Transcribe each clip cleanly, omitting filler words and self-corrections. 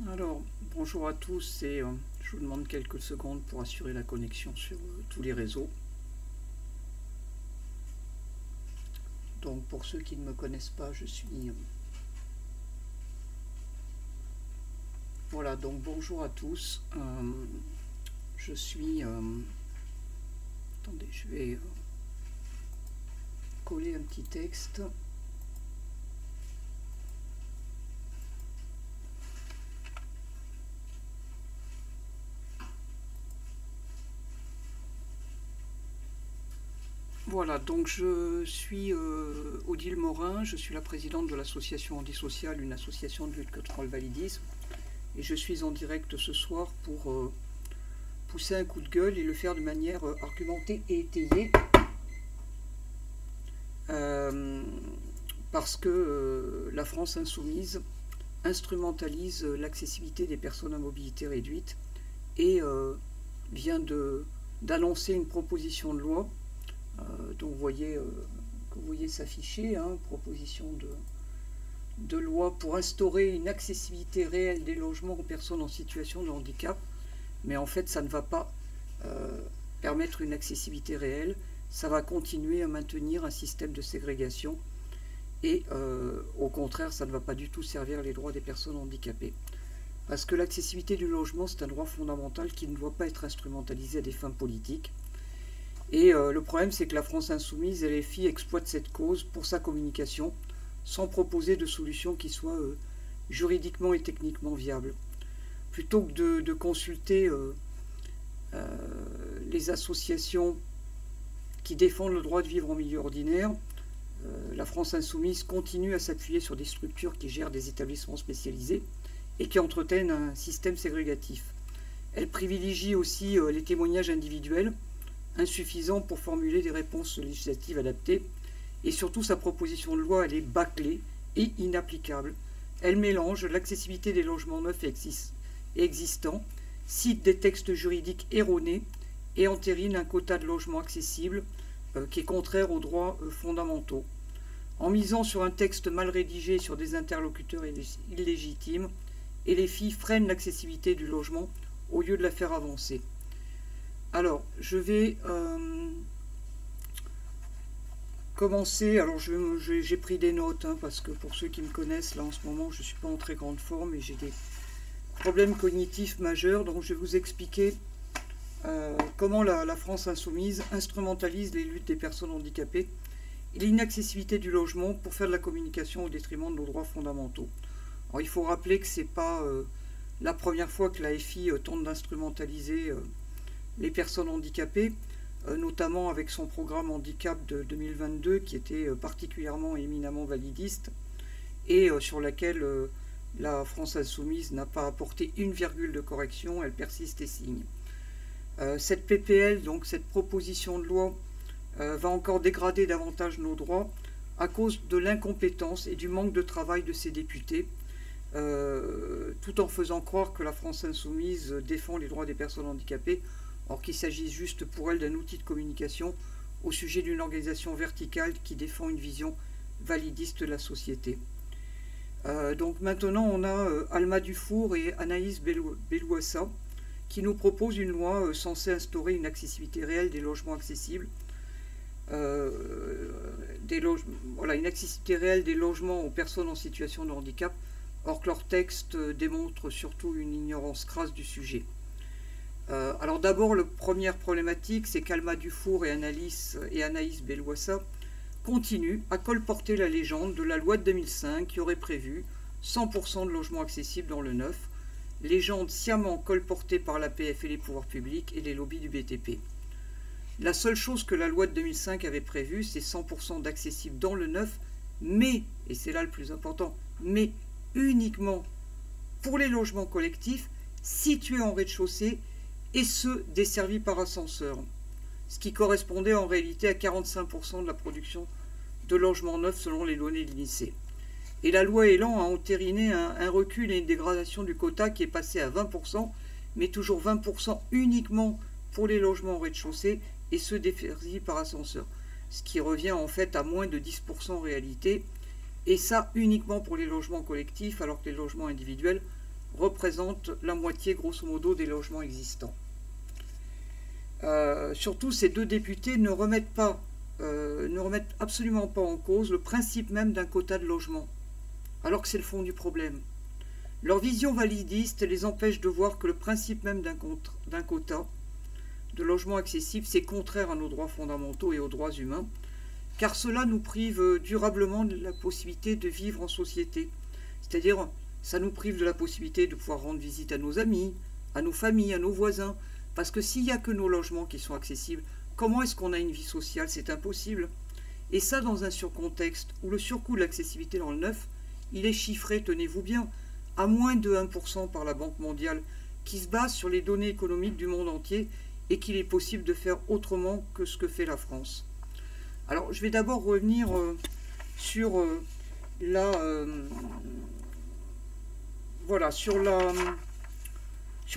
Alors, bonjour à tous et je vous demande quelques secondes pour assurer la connexion sur tous les réseaux. Donc, pour ceux qui ne me connaissent pas, je suis... voilà, donc bonjour à tous. Je suis... attendez, je vais coller un petit texte. Voilà, donc je suis Odile Morin, je suis la présidente de l'association Handisocial, une association de lutte contre le validisme. Et je suis en direct ce soir pour pousser un coup de gueule et le faire de manière argumentée et étayée. Parce que la France insoumise instrumentalise l'accessibilité des personnes à mobilité réduite et vient d'annoncer une proposition de loi dont vous voyez s'afficher, proposition de loi pour instaurer une accessibilité réelle des logements aux personnes en situation de handicap. Mais en fait, ça ne va pas permettre une accessibilité réelle, ça va continuer à maintenir un système de ségrégation et au contraire, ça ne va pas du tout servir les droits des personnes handicapées. Parce que l'accessibilité du logement, c'est un droit fondamental qui ne doit pas être instrumentalisé à des fins politiques. Et le problème, c'est que la France insoumise et les filles exploitent cette cause pour sa communication, sans proposer de solution qui soit juridiquement et techniquement viable. Plutôt que de consulter les associations qui défendent le droit de vivre en milieu ordinaire, la France insoumise continue à s'appuyer sur des structures qui gèrent des établissements spécialisés et qui entretiennent un système ségrégatif. Elle privilégie aussi les témoignages individuels, insuffisants pour formuler des réponses législatives adaptées. Et surtout, sa proposition de loi, elle est bâclée et inapplicable. Elle mélange l'accessibilité des logements neufs et existants, cite des textes juridiques erronés et entérine un quota de logements accessibles qui est contraire aux droits fondamentaux. En misant sur un texte mal rédigé sur des interlocuteurs illégitimes, et les filles freinent l'accessibilité du logement au lieu de la faire avancer. Alors, je vais commencer. Alors, j'ai pris des notes, parce que pour ceux qui me connaissent, là en ce moment, je ne suis pas en très grande forme et j'ai des problèmes cognitifs majeurs. Donc, je vais vous expliquer comment la France insoumise instrumentalise les luttes des personnes handicapées et l'inaccessibilité du logement pour faire de la communication au détriment de nos droits fondamentaux. Alors, il faut rappeler que ce n'est pas la première fois que la FI tente d'instrumentaliser les personnes handicapées, notamment avec son programme handicap de 2022 qui était particulièrement et éminemment validiste et sur laquelle la France insoumise n'a pas apporté une virgule de correction, elle persiste et signe. Cette PPL, donc cette proposition de loi, va encore dégrader davantage nos droits à cause de l'incompétence et du manque de travail de ses députés, tout en faisant croire que la France insoumise défend les droits des personnes handicapées, or qu'il s'agit juste pour elle d'un outil de communication au sujet d'une organisation verticale qui défend une vision validiste de la société. Donc maintenant, on a Alma Dufour et Anaïs Bellouassa qui nous proposent une loi censée instaurer une accessibilité réelle des logements accessibles, une accessibilité réelle des logements aux personnes en situation de handicap, or que leur texte démontre surtout une ignorance crasse du sujet. Alors d'abord, la première problématique, c'est qu'Alma Dufour et Anaïs Bellouassa continuent à colporter la légende de la loi de 2005 qui aurait prévu 100% de logements accessibles dans le neuf, légende sciemment colportée par l'APF et les pouvoirs publics et les lobbies du BTP. La seule chose que la loi de 2005 avait prévue, c'est 100% d'accessibles dans le neuf, mais, et c'est là le plus important, mais uniquement pour les logements collectifs situés en rez-de-chaussée et ceux desservis par ascenseur, ce qui correspondait en réalité à 45% de la production de logements neufs selon les données de l'INSEE. Et la loi Elan a entériné un recul et une dégradation du quota qui est passé à 20%, mais toujours 20% uniquement pour les logements en rez-de-chaussée et ceux desservis par ascenseur, ce qui revient en fait à moins de 10% en réalité, et ça uniquement pour les logements collectifs, alors que les logements individuels représentent la moitié, grosso modo, des logements existants. Surtout, ces deux députés ne remettent absolument pas en cause le principe même d'un quota de logement, alors que c'est le fond du problème. Leur vision validiste les empêche de voir que le principe même d'un quota de logement accessible, c'est contraire à nos droits fondamentaux et aux droits humains, car cela nous prive durablement de la possibilité de vivre en société. C'est-à-dire, ça nous prive de la possibilité de pouvoir rendre visite à nos amis, à nos familles, à nos voisins, parce que s'il n'y a que nos logements qui sont accessibles, comment est-ce qu'on a une vie sociale? C'est impossible. Et ça dans un surcontexte où le surcoût de l'accessibilité dans le neuf, il est chiffré, tenez-vous bien, à moins de 1% par la Banque mondiale, qui se base sur les données économiques du monde entier et qu'il est possible de faire autrement que ce que fait la France. Alors, je vais d'abord revenir sur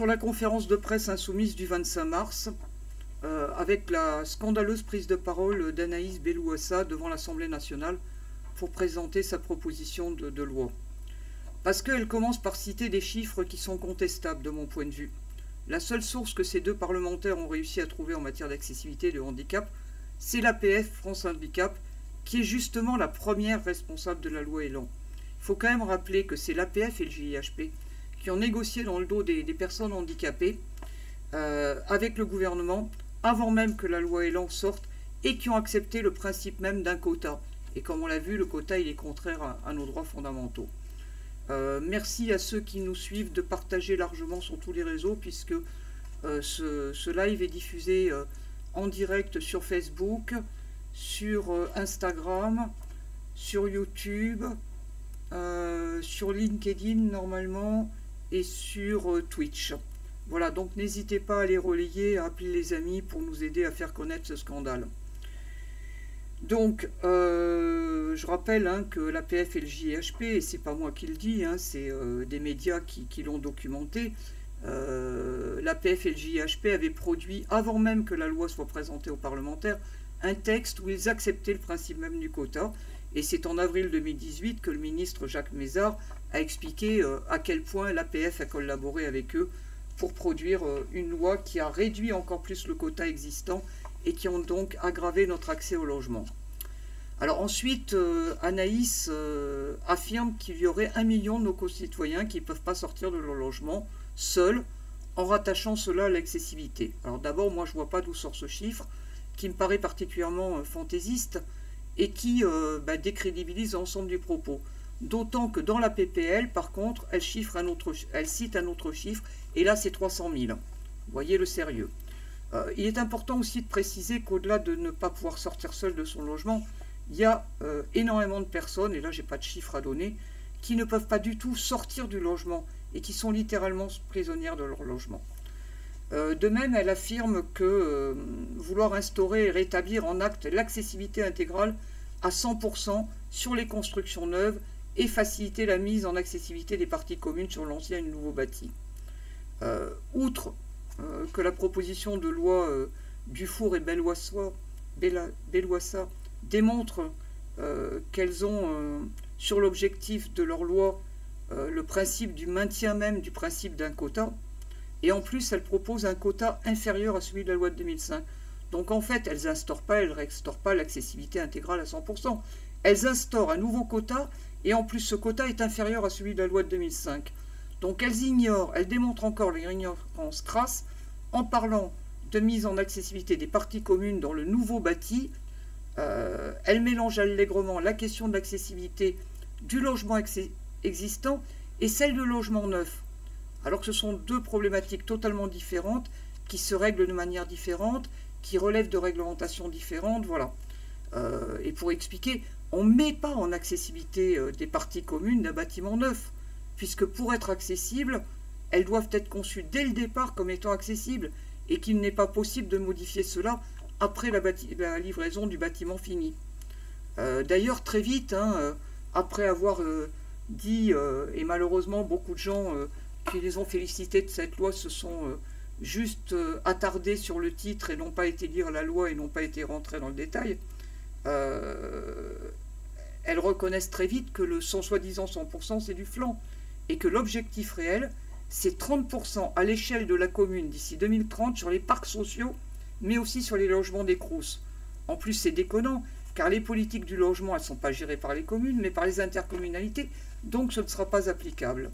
la conférence de presse insoumise du 25 mars, avec la scandaleuse prise de parole d'Anaïs Bellouassa devant l'Assemblée nationale pour présenter sa proposition de loi. Parce qu'elle commence par citer des chiffres qui sont contestables de mon point de vue. La seule source que ces deux parlementaires ont réussi à trouver en matière d'accessibilité et de handicap, c'est l'APF France Handicap, qui est justement la première responsable de la loi Elan. Il faut quand même rappeler que c'est l'APF et le JIHP qui ont négocié dans le dos des personnes handicapées avec le gouvernement avant même que la loi Elan sorte et qui ont accepté le principe même d'un quota. Et comme on l'a vu, le quota il est contraire à nos droits fondamentaux. Merci à ceux qui nous suivent de partager largement sur tous les réseaux, puisque ce live est diffusé en direct sur Facebook, sur Instagram, sur YouTube, sur LinkedIn normalement, et sur Twitch. Voilà, donc n'hésitez pas à les relayer, à appeler les amis pour nous aider à faire connaître ce scandale. Donc, je rappelle que l'APF et le JHP, et c'est pas moi qui le dis, c'est des médias qui l'ont documenté, l'APF et le JHP avaient produit, avant même que la loi soit présentée aux parlementaires, un texte où ils acceptaient le principe même du quota, et c'est en avril 2018 que le ministre Jacques Mézard a expliqué à quel point l'APF a collaboré avec eux pour produire une loi qui a réduit encore plus le quota existant et qui ont donc aggravé notre accès au logement. Alors ensuite, Anaïs affirme qu'il y aurait 1 million de nos concitoyens qui ne peuvent pas sortir de leur logement seuls, en rattachant cela à l'accessibilité. Alors d'abord, moi je ne vois pas d'où sort ce chiffre, qui me paraît particulièrement fantaisiste, et qui décrédibilise l'ensemble du propos. D'autant que dans la PPL, par contre, elle cite un autre chiffre, et là c'est 300 000. Vous voyez le sérieux. Il est important aussi de préciser qu'au-delà de ne pas pouvoir sortir seul de son logement, il y a énormément de personnes, et là j'ai pas de chiffres à donner, qui ne peuvent pas du tout sortir du logement et qui sont littéralement prisonnières de leur logement. De même, elle affirme que vouloir instaurer et rétablir en acte l'accessibilité intégrale à 100% sur les constructions neuves et faciliter la mise en accessibilité des parties communes sur l'ancien et le nouveau bâti. Outre que la proposition de loi Dufour et Bellouassa démontre qu'elles ont sur l'objectif de leur loi le principe du maintien même du principe d'un quota, et en plus elles proposent un quota inférieur à celui de la loi de 2005. Donc en fait elles ne restaurent pas l'accessibilité intégrale à 100%. Elles instaurent un nouveau quota, et en plus ce quota est inférieur à celui de la loi de 2005. Donc elles démontrent encore leur ignorance crasse en parlant de mise en accessibilité des parties communes dans le nouveau bâti. Elles mélangent allègrement la question de l'accessibilité du logement existant et celle de logement neuf, alors que ce sont deux problématiques totalement différentes, qui se règlent de manière différente, qui relèvent de réglementations différentes, voilà. Et pour expliquer, on ne met pas en accessibilité des parties communes d'un bâtiment neuf, puisque pour être accessibles, elles doivent être conçues dès le départ comme étant accessibles, et qu'il n'est pas possible de modifier cela après la livraison du bâtiment fini. D'ailleurs, très vite, après avoir dit, et malheureusement beaucoup de gens qui les ont félicités de cette loi se sont juste attardés sur le titre et n'ont pas été lire la loi et n'ont pas été rentrés dans le détail, elles reconnaissent très vite que le soi-disant 100% c'est du flan, et que l'objectif réel c'est 30% à l'échelle de la commune d'ici 2030 sur les parcs sociaux, mais aussi sur les logements des Crous. En plus, c'est déconnant, car les politiques du logement, elles ne sont pas gérées par les communes, mais par les intercommunalités, donc ce ne sera pas applicable.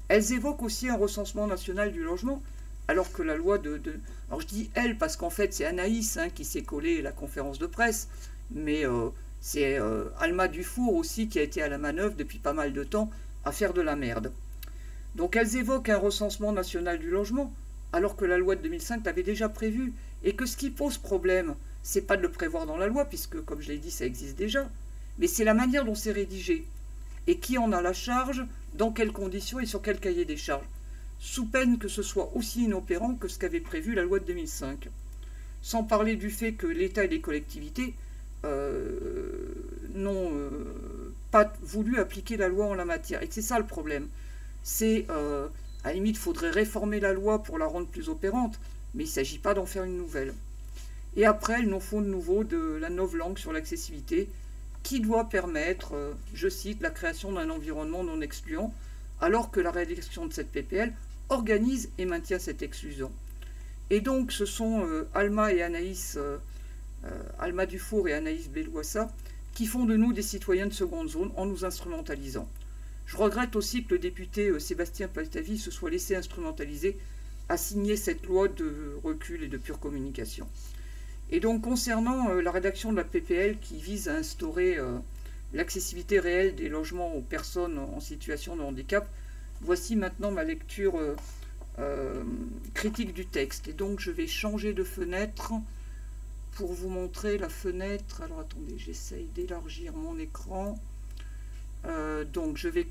Elles évoquent aussi un recensement national du logement, alors que la loi alors je dis elle, parce qu'en fait c'est Anaïs qui s'est collé la conférence de presse, mais c'est Alma Dufour aussi qui a été à la manœuvre depuis pas mal de temps à faire de la merde. Donc elles évoquent un recensement national du logement, alors que la loi de 2005 l'avait déjà prévu, et que ce qui pose problème, c'est pas de le prévoir dans la loi, puisque comme je l'ai dit, ça existe déjà, mais c'est la manière dont c'est rédigé, et qui en a la charge, dans quelles conditions et sur quel cahier des charges, sous peine que ce soit aussi inopérant que ce qu'avait prévu la loi de 2005. Sans parler du fait que l'État et les collectivités n'ont pas voulu appliquer la loi en la matière. Et c'est ça le problème. C'est, à la limite, il faudrait réformer la loi pour la rendre plus opérante, mais il ne s'agit pas d'en faire une nouvelle. Et après, elles nous font de nouveau de la novlangue sur l'accessibilité, qui doit permettre, je cite, la création d'un environnement non excluant, alors que la rédaction de cette PPL organise et maintient cette exclusion. Et donc, ce sont Alma Dufour et Anaïs Belouassa qui font de nous des citoyens de seconde zone en nous instrumentalisant. Je regrette aussi que le député Sébastien Paltavi se soit laissé instrumentaliser à signer cette loi de recul et de pure communication. Et donc, concernant la rédaction de la PPL qui vise à instaurer l'accessibilité réelle des logements aux personnes en situation de handicap, voici maintenant ma lecture critique du texte. Et donc, je vais changer de fenêtre pour vous montrer la fenêtre. Alors, attendez, j'essaye d'élargir mon écran. Donc, je vais...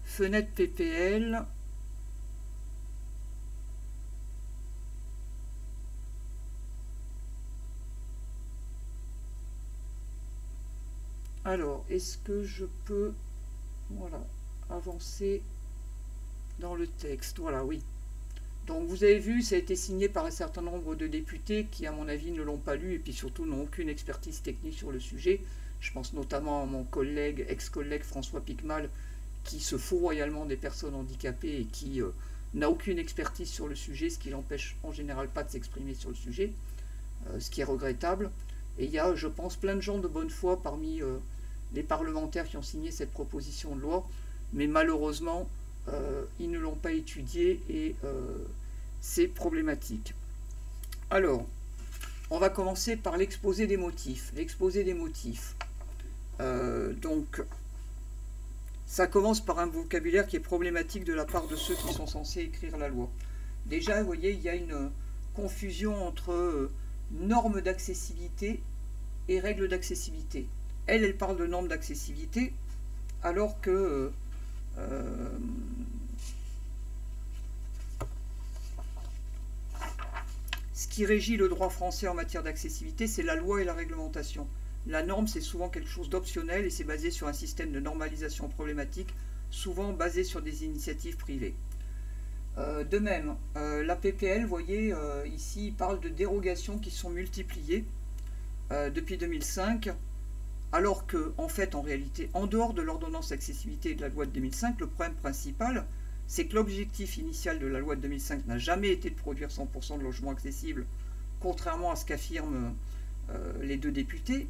Fenêtre PPL... Alors, est-ce que je peux, voilà, avancer dans le texte? Voilà, oui. Donc, vous avez vu, ça a été signé par un certain nombre de députés qui, à mon avis, ne l'ont pas lu et puis surtout n'ont aucune expertise technique sur le sujet. Je pense notamment à mon collègue, ex-collègue François Picmal, qui se fout royalement des personnes handicapées et qui n'a aucune expertise sur le sujet, ce qui l'empêche en général pas de s'exprimer sur le sujet, ce qui est regrettable. Et il y a, je pense, plein de gens de bonne foi parmi les parlementaires qui ont signé cette proposition de loi, mais malheureusement, ils ne l'ont pas étudiée et c'est problématique. Alors, on va commencer par l'exposé des motifs. L'exposé des motifs. Donc, ça commence par un vocabulaire qui est problématique de la part de ceux qui sont censés écrire la loi. Déjà, vous voyez, il y a une confusion entre normes d'accessibilité et règles d'accessibilité. Elle parle de normes d'accessibilité, alors que ce qui régit le droit français en matière d'accessibilité, c'est la loi et la réglementation. La norme, c'est souvent quelque chose d'optionnel et c'est basé sur un système de normalisation problématique, souvent basé sur des initiatives privées. De même, la PPL, vous voyez, ici, il parle de dérogations qui sont multipliées depuis 2005, alors que, en fait, en réalité, en dehors de l'ordonnance d'accessibilité et de la loi de 2005, le problème principal, c'est que l'objectif initial de la loi de 2005 n'a jamais été de produire 100% de logements accessibles, contrairement à ce qu'affirment les deux députés,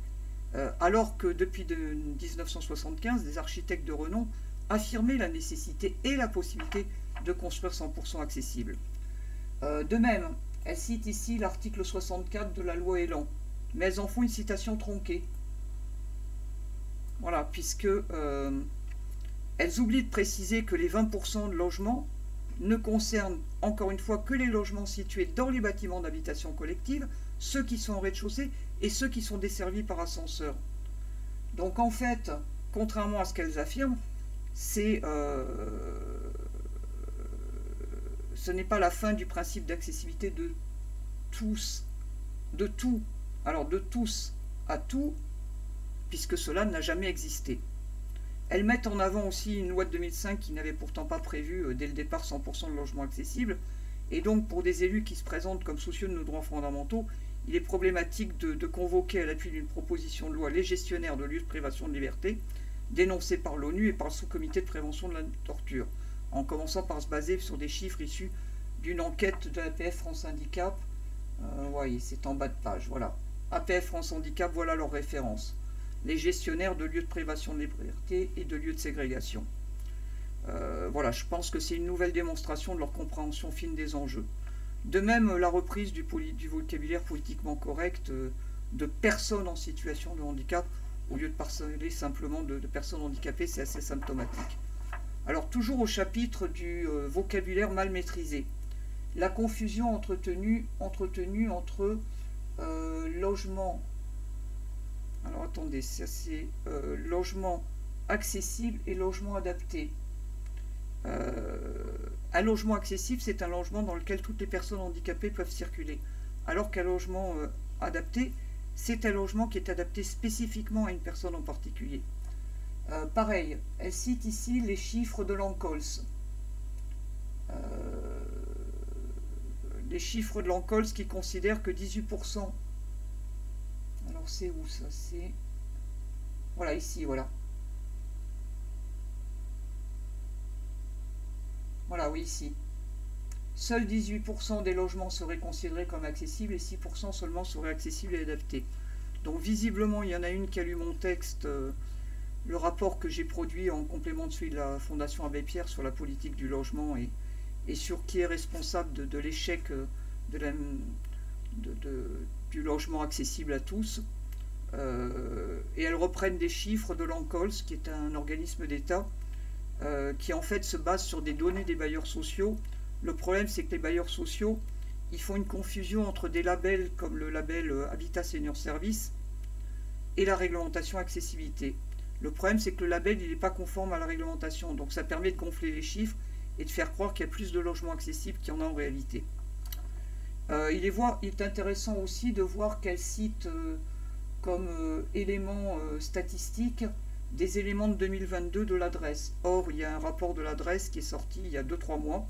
alors que depuis 1975, des architectes de renom affirmaient la nécessité et la possibilité de construire 100% accessible. De même, elles citent ici l'article 64 de la loi Elan, mais elles en font une citation tronquée. Voilà, puisque elles oublient de préciser que les 20% de logements ne concernent encore une fois que les logements situés dans les bâtiments d'habitation collective, ceux qui sont au rez-de-chaussée et ceux qui sont desservis par ascenseur. Donc en fait, contrairement à ce qu'elles affirment, ce n'est pas la fin du principe d'accessibilité de tous, de tout, alors de tous à tout, puisque cela n'a jamais existé. Elles mettent en avant aussi une loi de 2005 qui n'avait pourtant pas prévu dès le départ 100% de logements accessibles, et donc pour des élus qui se présentent comme soucieux de nos droits fondamentaux, il est problématique de convoquer à l'appui d'une proposition de loi les gestionnaires de lieux de privation de liberté, dénoncés par l'ONU et par le sous-comité de prévention de la torture. en commençant par se baser sur des chiffres issus d'une enquête de l'APF France Handicap. Voyez, c'est en bas de page, voilà. APF France Handicap, voilà leurs références. Les gestionnaires de lieux de privation de liberté et de lieux de ségrégation. Voilà, je pense que c'est une nouvelle démonstration de leur compréhension fine des enjeux. De même, la reprise du vocabulaire politiquement correct de personnes en situation de handicap, au lieu de parler simplement de personnes handicapées, c'est assez symptomatique. Alors, toujours au chapitre du vocabulaire mal maîtrisé. La confusion entretenue entre logement... Alors, attendez, ça c'est logement accessible et logement adapté. Un logement accessible, c'est un logement dans lequel toutes les personnes handicapées peuvent circuler. Alors qu'un logement adapté, c'est un logement qui est adapté spécifiquement à une personne en particulier. Pareil, elle cite ici les chiffres de l'ANCOLS. Les chiffres de l'ANCOLS qui considèrent que 18%... Alors c'est où ça? C'est... Voilà, ici, voilà. Voilà, oui, ici. Seuls 18% des logements seraient considérés comme accessibles et 6% seulement seraient accessibles et adaptés. Donc visiblement, il y en a une qui a lu mon texte, le rapport que j'ai produit en complément de celui de la Fondation Abbé Pierre sur la politique du logement et sur qui est responsable de l'échec du logement accessible à tous. Et elles reprennent des chiffres de l'ANCOLS, qui est un organisme d'État, qui en fait se base sur des données des bailleurs sociaux. Le problème, c'est que les bailleurs sociaux, ils font une confusion entre des labels comme le label Habitat Senior Service et la réglementation accessibilité. Le problème, c'est que le label, il n'est pas conforme à la réglementation, donc ça permet de gonfler les chiffres et de faire croire qu'il y a plus de logements accessibles qu'il y en a en réalité. Il est intéressant aussi de voir qu'elle cite comme éléments statistiques des éléments de 2022 de l'adresse. Or, il y a un rapport de l'adresse qui est sorti il y a 2-3 mois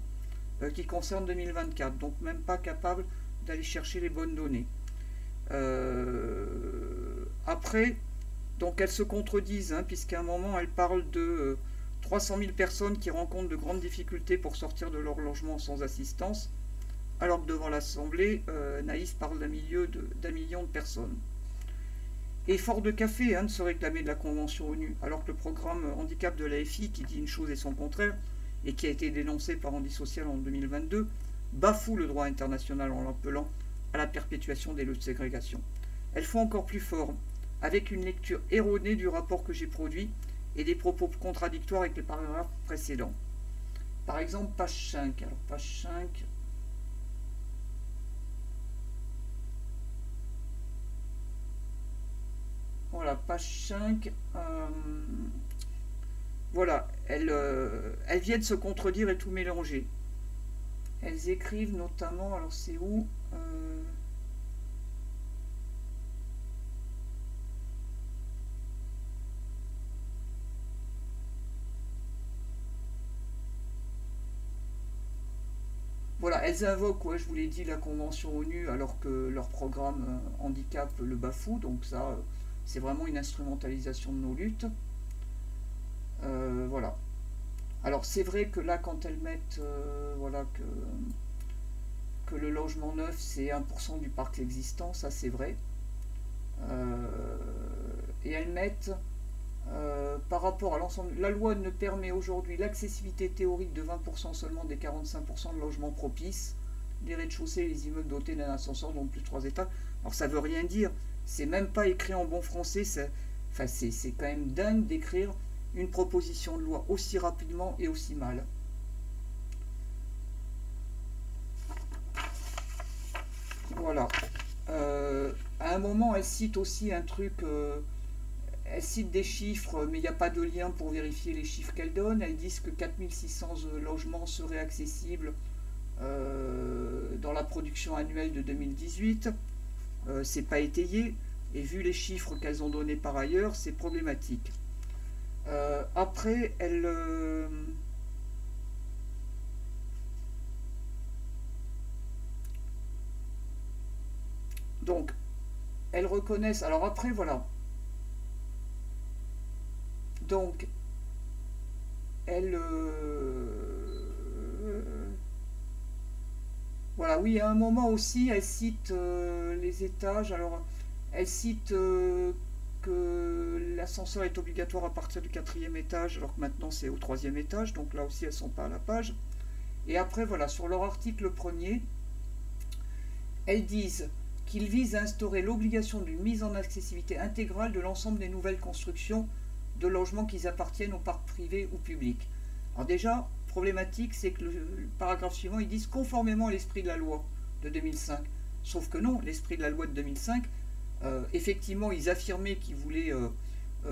qui concerne 2024, donc même pas capable d'aller chercher les bonnes données. Après, donc elles se contredisent, hein, puisqu'à un moment, elles parlent de 300 000 personnes qui rencontrent de grandes difficultés pour sortir de leur logement sans assistance, alors que devant l'Assemblée, Naïs parle d'un million de personnes. Et fort de café de se réclamer de la Convention ONU, alors que le programme handicap de l'AFI, qui dit une chose et son contraire, et qui a été dénoncé par Handi Social en 2022, bafoue le droit international en l'appelant à la perpétuation des lieux de ségrégation. Elles font encore plus fort, avec une lecture erronée du rapport que j'ai produit et des propos contradictoires avec les paragraphes précédents. Par exemple, page 5. Alors, page 5... Voilà, page 5. Voilà, elles viennent se contredire et tout mélanger. Elles écrivent notamment, alors c'est où Voilà, elles invoquent, ouais, je vous l'ai dit, la Convention ONU, alors que leur programme handicap le bafoue, donc ça, c'est vraiment une instrumentalisation de nos luttes. Voilà. Alors c'est vrai que là, quand elles mettent voilà, que le logement neuf, c'est 1% du parc existant, ça c'est vrai. Et elles mettent, par rapport à l'ensemble, la loi ne permet aujourd'hui l'accessibilité théorique de 20% seulement des 45% de logements propices, les rez-de-chaussée et les immeubles dotés d'un ascenseur dont plus de 3 étages. Alors ça veut rien dire, c'est même pas écrit en bon français, c'est quand même dingue d'écrire une proposition de loi aussi rapidement et aussi mal. Voilà. À un moment, elle cite aussi un truc, elle cite des chiffres, mais il n'y a pas de lien pour vérifier les chiffres qu'elle donne. Elles disent que 4600 logements seraient accessibles dans la production annuelle de 2018. C'est pas étayé, et vu les chiffres qu'elles ont donnés par ailleurs, c'est problématique. Après, donc, elles reconnaissent... Alors après, voilà. Donc, elles Voilà, oui, à un moment aussi, elle cite les étages. Alors, elle cite que l'ascenseur est obligatoire à partir du quatrième étage, alors que maintenant c'est au troisième étage, donc là aussi elles ne sont pas à la page. Et après, voilà, sur leur article premier, elles disent qu'ils visent à instaurer l'obligation d'une mise en accessibilité intégrale de l'ensemble des nouvelles constructions de logements qui appartiennent au parc privé ou public. Alors déjà, problématique, c'est que le paragraphe suivant, ils disent conformément à l'esprit de la loi de 2005. Sauf que non, l'esprit de la loi de 2005, effectivement, ils affirmaient qu'ils voulaient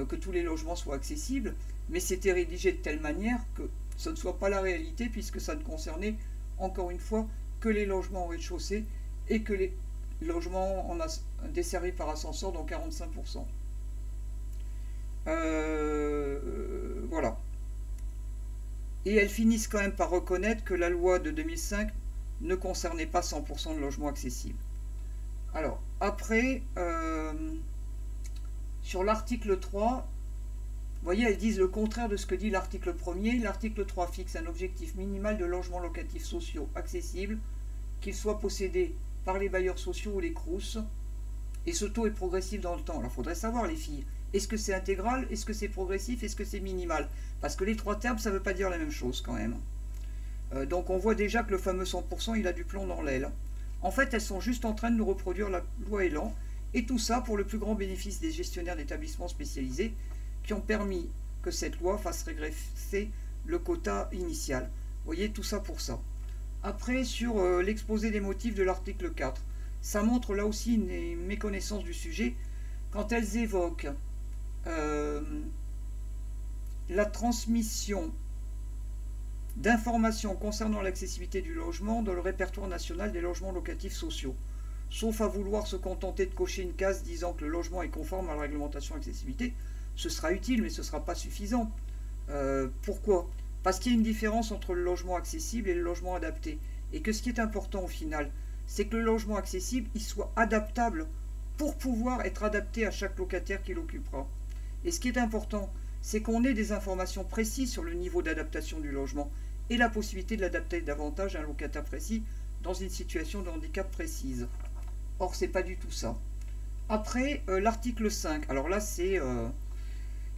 que tous les logements soient accessibles, mais c'était rédigé de telle manière que ce ne soit pas la réalité, puisque ça ne concernait, encore une fois, que les logements au rez-de-chaussée et que les logements desservis par ascenseur dans 45%. Voilà. Et elles finissent quand même par reconnaître que la loi de 2005 ne concernait pas 100% de logements accessibles. Alors, après, sur l'article 3, vous voyez, elles disent le contraire de ce que dit l'article 1er. L'article 3 fixe un objectif minimal de logements locatifs sociaux accessibles, qu'ils soient possédés par les bailleurs sociaux ou les CROUS, et ce taux est progressif dans le temps. Alors, il faudrait savoir, les filles, est-ce que c'est intégral, est-ce que c'est progressif, est-ce que c'est minimal? Parce que les trois termes, ça ne veut pas dire la même chose quand même. Donc on voit déjà que le fameux 100%, il a du plomb dans l'aile. En fait, elles sont juste en train de nous reproduire la loi Elan, et tout ça pour le plus grand bénéfice des gestionnaires d'établissements spécialisés qui ont permis que cette loi fasse régresser le quota initial. Vous voyez, tout ça pour ça. Après, sur l'exposé des motifs de l'article 4, ça montre là aussi une méconnaissance du sujet quand elles évoquent la transmission d'informations concernant l'accessibilité du logement dans le répertoire national des logements locatifs sociaux, sauf à vouloir se contenter de cocher une case disant que le logement est conforme à la réglementation accessibilité. Ce sera utile, mais ce ne sera pas suffisant. Pourquoi? Parce qu'il y a une différence entre le logement accessible et le logement adapté. Et que ce qui est important au final, c'est que le logement accessible, il soit adaptable pour pouvoir être adapté à chaque locataire qui l'occupera. Et ce qui est important, c'est qu'on ait des informations précises sur le niveau d'adaptation du logement et la possibilité de l'adapter davantage à un locataire précis dans une situation de handicap précise. Or, ce n'est pas du tout ça. Après, l'article 5, alors là, c'est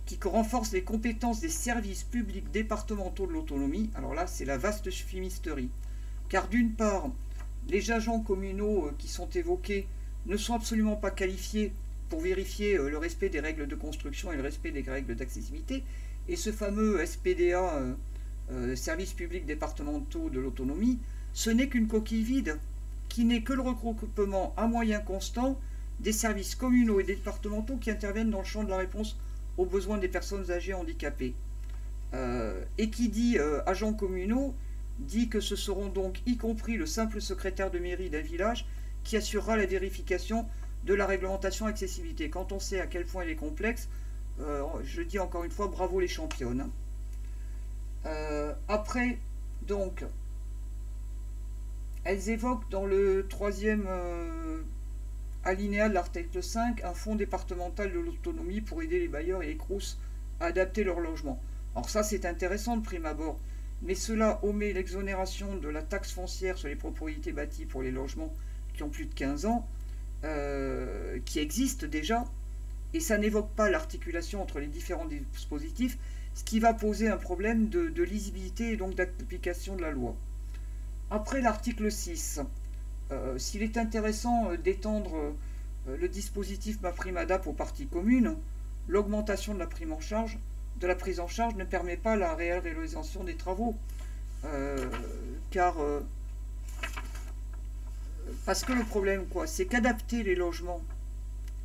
qui renforce les compétences des services publics départementaux de l'autonomie. Alors là, c'est la vaste fumisterie. Car d'une part, les agents communaux qui sont évoqués ne sont absolument pas qualifiés pour vérifier le respect des règles de construction et le respect des règles d'accessibilité. Et ce fameux SPDA, services publics départementaux de l'autonomie, ce n'est qu'une coquille vide, qui n'est que le regroupement à moyens constants des services communaux et départementaux qui interviennent dans le champ de la réponse aux besoins des personnes âgées handicapées. Et qui dit agents communaux, dit que ce seront donc y compris le simple secrétaire de mairie d'un village qui assurera la vérification de la réglementation accessibilité. Quand on sait à quel point elle est complexe, je dis encore une fois, bravo les championnes. Après, donc, elles évoquent dans le troisième alinéa de l'article 5 un fonds départemental de l'autonomie pour aider les bailleurs et les CROUS à adapter leur logement. Alors ça, c'est intéressant de prime abord, mais cela omet l'exonération de la taxe foncière sur les propriétés bâties pour les logements qui ont plus de 15 ans, qui existe déjà, et ça n'évoque pas l'articulation entre les différents dispositifs, ce qui va poser un problème de lisibilité et donc d'application de la loi. Après l'article 6, s'il est intéressant d'étendre le dispositif MaPrimeAdapt aux parties communes, l'augmentation de la prise en charge ne permet pas la réelle réalisation des travaux, parce que le problème, c'est qu'adapter les logements,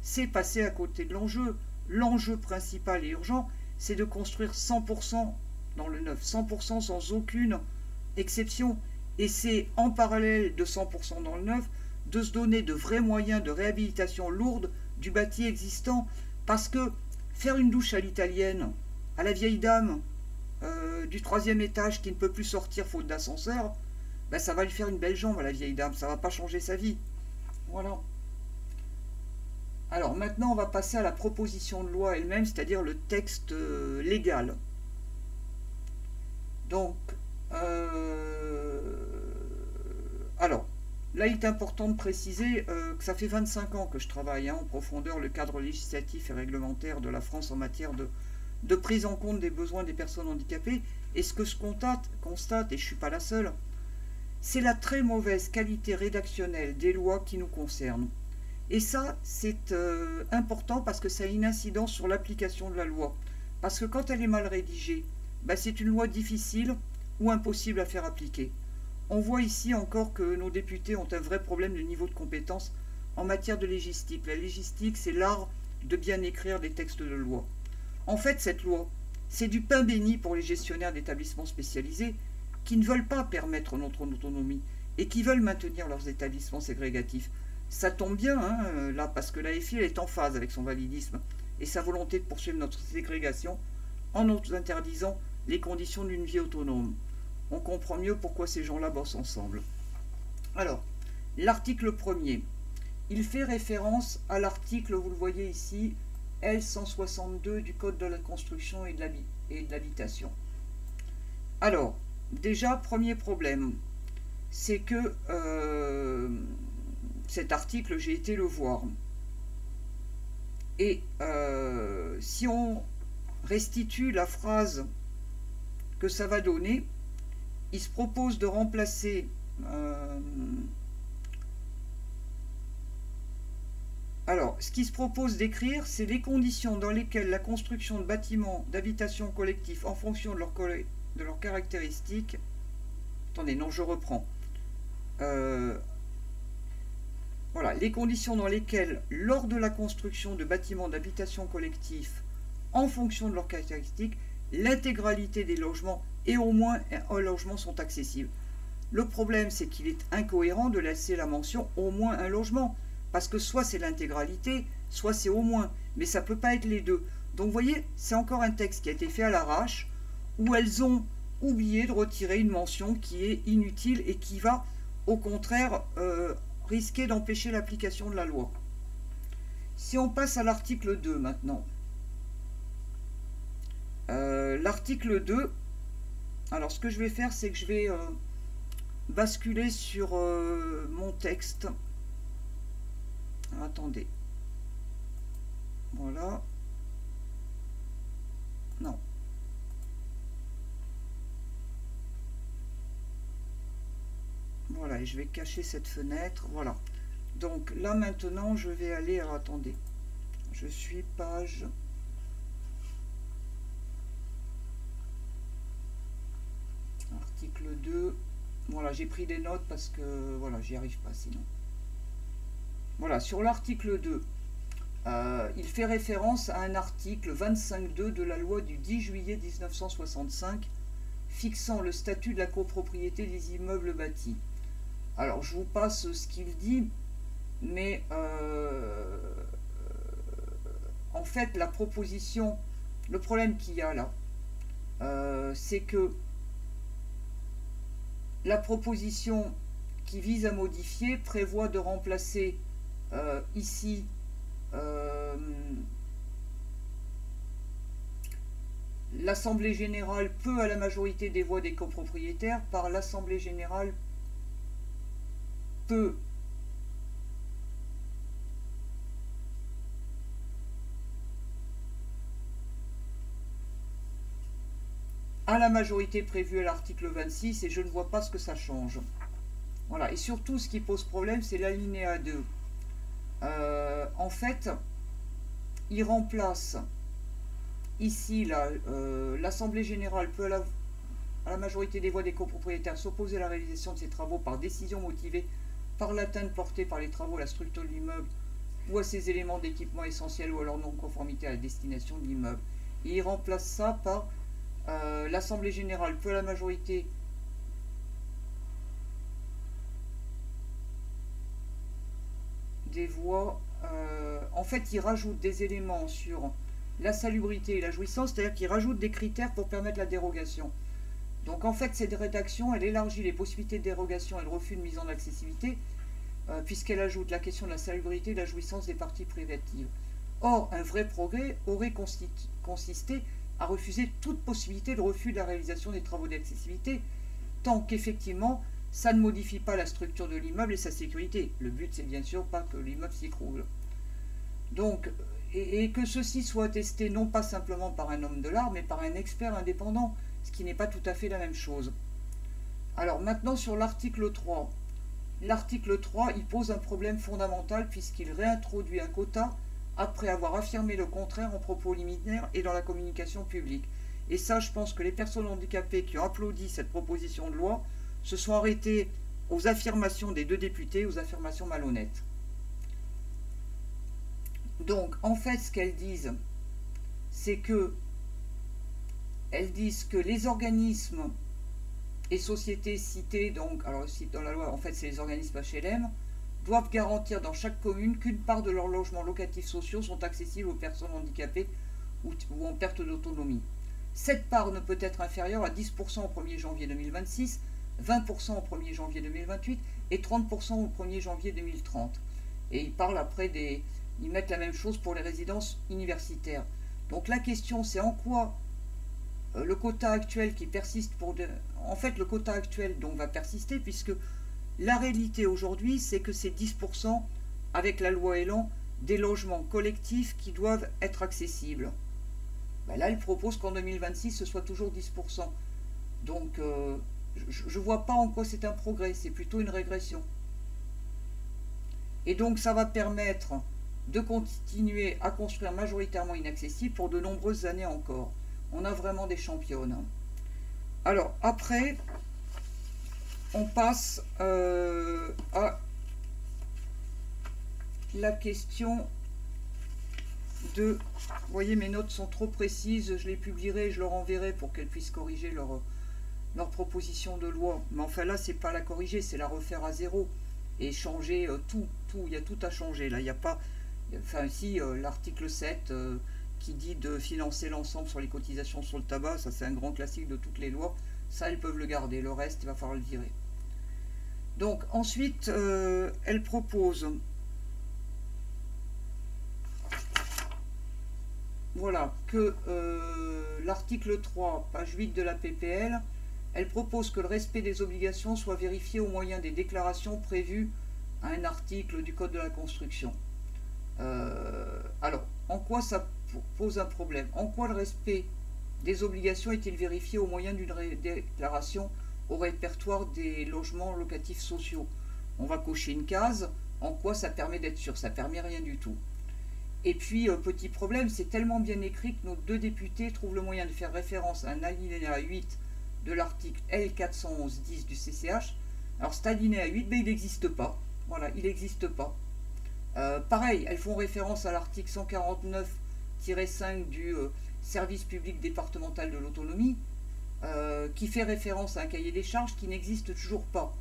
c'est passer à côté de l'enjeu. L'enjeu principal et urgent, c'est de construire 100% dans le neuf, 100% sans aucune exception. Et c'est en parallèle de 100% dans le neuf, de se donner de vrais moyens de réhabilitation lourde du bâti existant. Parce que faire une douche à l'italienne, à la vieille dame du 3e étage qui ne peut plus sortir faute d'ascenseur, ben ça va lui faire une belle jambe à la vieille dame, ça ne va pas changer sa vie. Voilà. Alors maintenant on va passer à la proposition de loi elle-même, c'est-à-dire le texte légal. Donc, alors, là, il est important de préciser que ça fait 25 ans que je travaille en profondeur le cadre législatif et réglementaire de la France en matière de prise en compte des besoins des personnes handicapées. Et ce que je constate, et je ne suis pas la seule, c'est la très mauvaise qualité rédactionnelle des lois qui nous concernent. Et ça, c'est important parce que ça a une incidence sur l'application de la loi. Parce que quand elle est mal rédigée, ben c'est une loi difficile ou impossible à faire appliquer. On voit ici encore que nos députés ont un vrai problème de niveau de compétence en matière de légistique. La légistique, c'est l'art de bien écrire des textes de loi. En fait, cette loi, c'est du pain béni pour les gestionnaires d'établissements spécialisés qui ne veulent pas permettre notre autonomie et qui veulent maintenir leurs établissements ségrégatifs. Ça tombe bien, là, parce que la FI elle est en phase avec son validisme et sa volonté de poursuivre notre ségrégation en nous interdisant les conditions d'une vie autonome. On comprend mieux pourquoi ces gens-là bossent ensemble. Alors, l'article 1er, il fait référence à l'article, vous le voyez ici, L162 du Code de la construction et de l'habitation. Alors, déjà, premier problème, c'est que cet article, j'ai été le voir. Et si on restitue la phrase que ça va donner, il se propose de remplacer alors, ce qui se propose d'écrire, c'est les conditions dans lesquelles la construction de bâtiments d'habitation collectif en fonction de leurs caractéristiques. Attendez, non, je reprends. Voilà, les conditions dans lesquelles, lors de la construction de bâtiments d'habitation collectif en fonction de leurs caractéristiques, l'intégralité des logements et au moins un logement sont accessibles. Le problème, c'est qu'il est incohérent de laisser la mention au moins un logement, parce que soit c'est l'intégralité, soit c'est au moins, mais ça ne peut pas être les deux. Donc vous voyez, c'est encore un texte qui a été fait à l'arrache, où elles ont oublié de retirer une mention qui est inutile et qui va, au contraire, risquer d'empêcher l'application de la loi. Si on passe à l'article 2 maintenant. L'article 2, alors ce que je vais faire, c'est que je vais basculer sur mon texte. Alors, attendez. Voilà. Non. Voilà, et je vais cacher cette fenêtre. Voilà. Donc là maintenant, je vais aller... Alors, attendez. Je suis page... Article 2. Voilà, j'ai pris des notes parce que... Voilà, j'y arrive pas sinon. Voilà, sur l'article 2, il fait référence à un article 25.2 de la loi du 10 juillet 1965 fixant le statut de la copropriété des immeubles bâtis. Alors, je vous passe ce qu'il dit, mais en fait, la proposition, le problème qu'il y a là, c'est que la proposition qui vise à modifier prévoit de remplacer ici l'Assemblée générale peut à la majorité des voix des copropriétaires par l'Assemblée générale peut à la majorité prévue à l'article 26 et je ne vois pas ce que ça change. Voilà, et surtout ce qui pose problème c'est l'alinéa 2. En fait, il remplace ici l'Assemblée générale peut à la majorité des voix des copropriétaires s'opposer à la réalisation de ces travaux par décision motivée par l'atteinte portée par les travaux à la structure de l'immeuble ou à ses éléments d'équipement essentiels ou à leur non-conformité à la destination de l'immeuble. Et il remplace ça par l'Assemblée générale peut à la majorité des voix. En fait, il rajoute des éléments sur la salubrité et la jouissance, c'est-à-dire qu'il rajoute des critères pour permettre la dérogation. Donc en fait, cette rédaction, elle élargit les possibilités de dérogation et de refus de mise en accessibilité, puisqu'elle ajoute la question de la salubrité et de la jouissance des parties privatives. Or, un vrai progrès aurait consisté à refuser toute possibilité de refus de la réalisation des travaux d'accessibilité, tant qu'effectivement, ça ne modifie pas la structure de l'immeuble et sa sécurité. Le but, c'est bien sûr pas que l'immeuble s'écroule. Donc, et que ceci soit attesté non pas simplement par un homme de l'art, mais par un expert indépendant, ce qui n'est pas tout à fait la même chose. Alors maintenant sur l'article 3. L'article 3, il pose un problème fondamental puisqu'il réintroduit un quota après avoir affirmé le contraire en propos liminaires et dans la communication publique. Et ça, je pense que les personnes handicapées qui ont applaudi cette proposition de loi se sont arrêtées aux affirmations des deux députés, aux affirmations malhonnêtes. Donc, en fait, ce qu'elles disent, c'est que elles disent que les organismes et sociétés cités, donc, alors dans la loi, en fait, c'est les organismes HLM, doivent garantir dans chaque commune qu'une part de leurs logements locatifs sociaux sont accessibles aux personnes handicapées ou en perte d'autonomie. Cette part ne peut être inférieure à 10% au 1er janvier 2026, 20% au 1er janvier 2028 et 30% au 1er janvier 2030. Et ils parlent après ils mettent la même chose pour les résidences universitaires. Donc la question, c'est en quoi le quota actuel qui persiste en fait, le quota actuel donc va persister puisque la réalité aujourd'hui, c'est que c'est 10% avec la loi Elan des logements collectifs qui doivent être accessibles. Ben là, il propose qu'en 2026, ce soit toujours 10%. Donc, je ne vois pas en quoi c'est un progrès, c'est plutôt une régression. Et donc, ça va permettre de continuer à construire majoritairement inaccessible pour de nombreuses années encore. On a vraiment des championnes. Alors, après, on passe à la question de... Vous voyez, mes notes sont trop précises, je les publierai, je leur enverrai pour qu'elles puissent corriger leur proposition de loi. Mais enfin là, c'est pas la corriger, c'est la refaire à zéro. Et changer tout, il y a tout à changer. Là, il n'y a pas... Enfin, si, l'article 7... qui dit de financer l'ensemble sur les cotisations sur le tabac, ça c'est un grand classique de toutes les lois, ça elles peuvent le garder, le reste il va falloir le virer. Donc ensuite, elle propose, voilà, que l'article 3, page 8 de la PPL, elle propose que le respect des obligations soit vérifié au moyen des déclarations prévues à un article du Code de la construction. Alors, en quoi ça pose un problème? En quoi le respect des obligations est-il vérifié au moyen d'une déclaration au répertoire des logements locatifs sociaux? On va cocher une case. En quoi ça permet d'être sûr? Ça permet rien du tout. Et puis, petit problème, c'est tellement bien écrit que nos deux députés trouvent le moyen de faire référence à un alinéa 8 de l'article L411-10 du CCH. Alors cet alinéa 8, ben, il n'existe pas. Voilà, il n'existe pas. Pareil, elles font référence à l'article 149-5 du service public départemental de l'autonomie, qui fait référence à un cahier des charges qui n'existe toujours pas.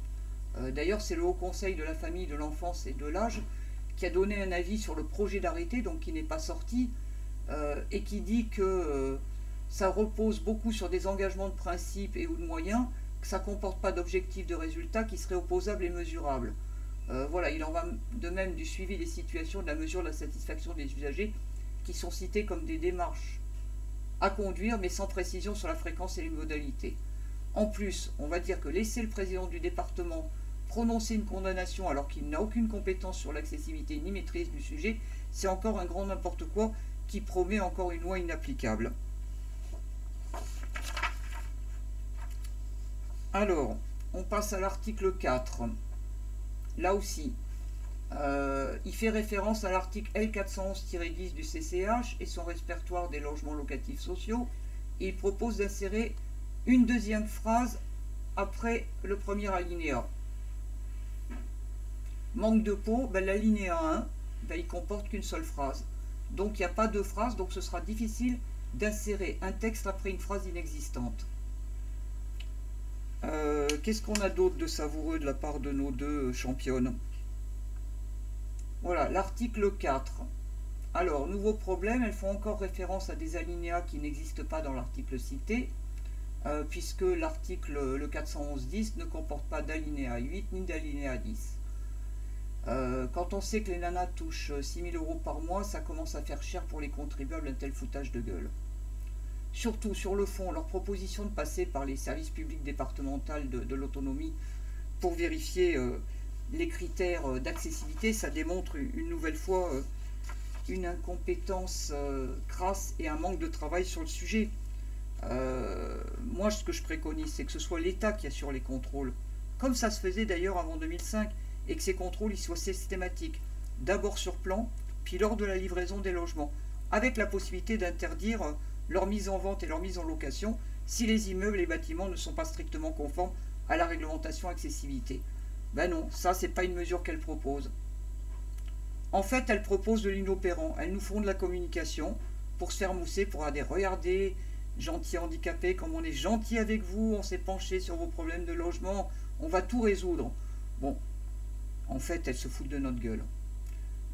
D'ailleurs, c'est le Haut Conseil de la famille, de l'enfance et de l'âge qui a donné un avis sur le projet d'arrêté, donc qui n'est pas sorti, et qui dit que ça repose beaucoup sur des engagements de principe et ou de moyens, que ça ne comporte pas d'objectifs de résultats qui seraient opposables et mesurables. Voilà, il en va de même du suivi des situations, de la mesure de la satisfaction des usagers, qui sont cités comme des démarches à conduire, mais sans précision sur la fréquence et les modalités. En plus, on va dire que laisser le président du département prononcer une condamnation alors qu'il n'a aucune compétence sur l'accessibilité ni maîtrise du sujet, c'est encore un grand n'importe quoi qui promet encore une loi inapplicable. Alors, on passe à l'article 4. Là aussi, il fait référence à l'article L411-10 du CCH et son répertoire des logements locatifs sociaux. Et il propose d'insérer une deuxième phrase après le premier alinéa. Manque de peau, ben, l'alinéa 1, ben, il comporte qu'une seule phrase. Donc il n'y a pas deux phrases, donc ce sera difficile d'insérer un texte après une phrase inexistante. Qu'est-ce qu'on a d'autre de savoureux de la part de nos deux championnes? Voilà, l'article 4. Alors, nouveau problème, elles font encore référence à des alinéas qui n'existent pas dans l'article cité, puisque l'article, le 411-10, ne comporte pas d'alinéa 8 ni d'alinéa 10. Quand on sait que les nanas touchent 6 000 € par mois, ça commence à faire cher pour les contribuables, un tel foutage de gueule. Surtout, sur le fond, leur proposition de passer par les services publics départementaux de l'autonomie pour vérifier les critères d'accessibilité. Ça démontre une nouvelle fois une incompétence crasse et un manque de travail sur le sujet. Moi, ce que je préconise, c'est que ce soit l'État qui assure les contrôles, comme ça se faisait d'ailleurs avant 2005, et que ces contrôles ils soient systématiques, d'abord sur plan, puis lors de la livraison des logements, avec la possibilité d'interdire leur mise en vente et leur mise en location si les immeubles et les bâtiments ne sont pas strictement conformes à la réglementation accessibilité. Ben non, ça c'est pas une mesure qu'elle propose. En fait, elle propose de l'inopérant. Elles nous font de la communication pour se faire mousser, pour dire regardez, gentils handicapés, comme on est gentil avec vous, on s'est penché sur vos problèmes de logement, on va tout résoudre. Bon, en fait, elles se foutent de notre gueule.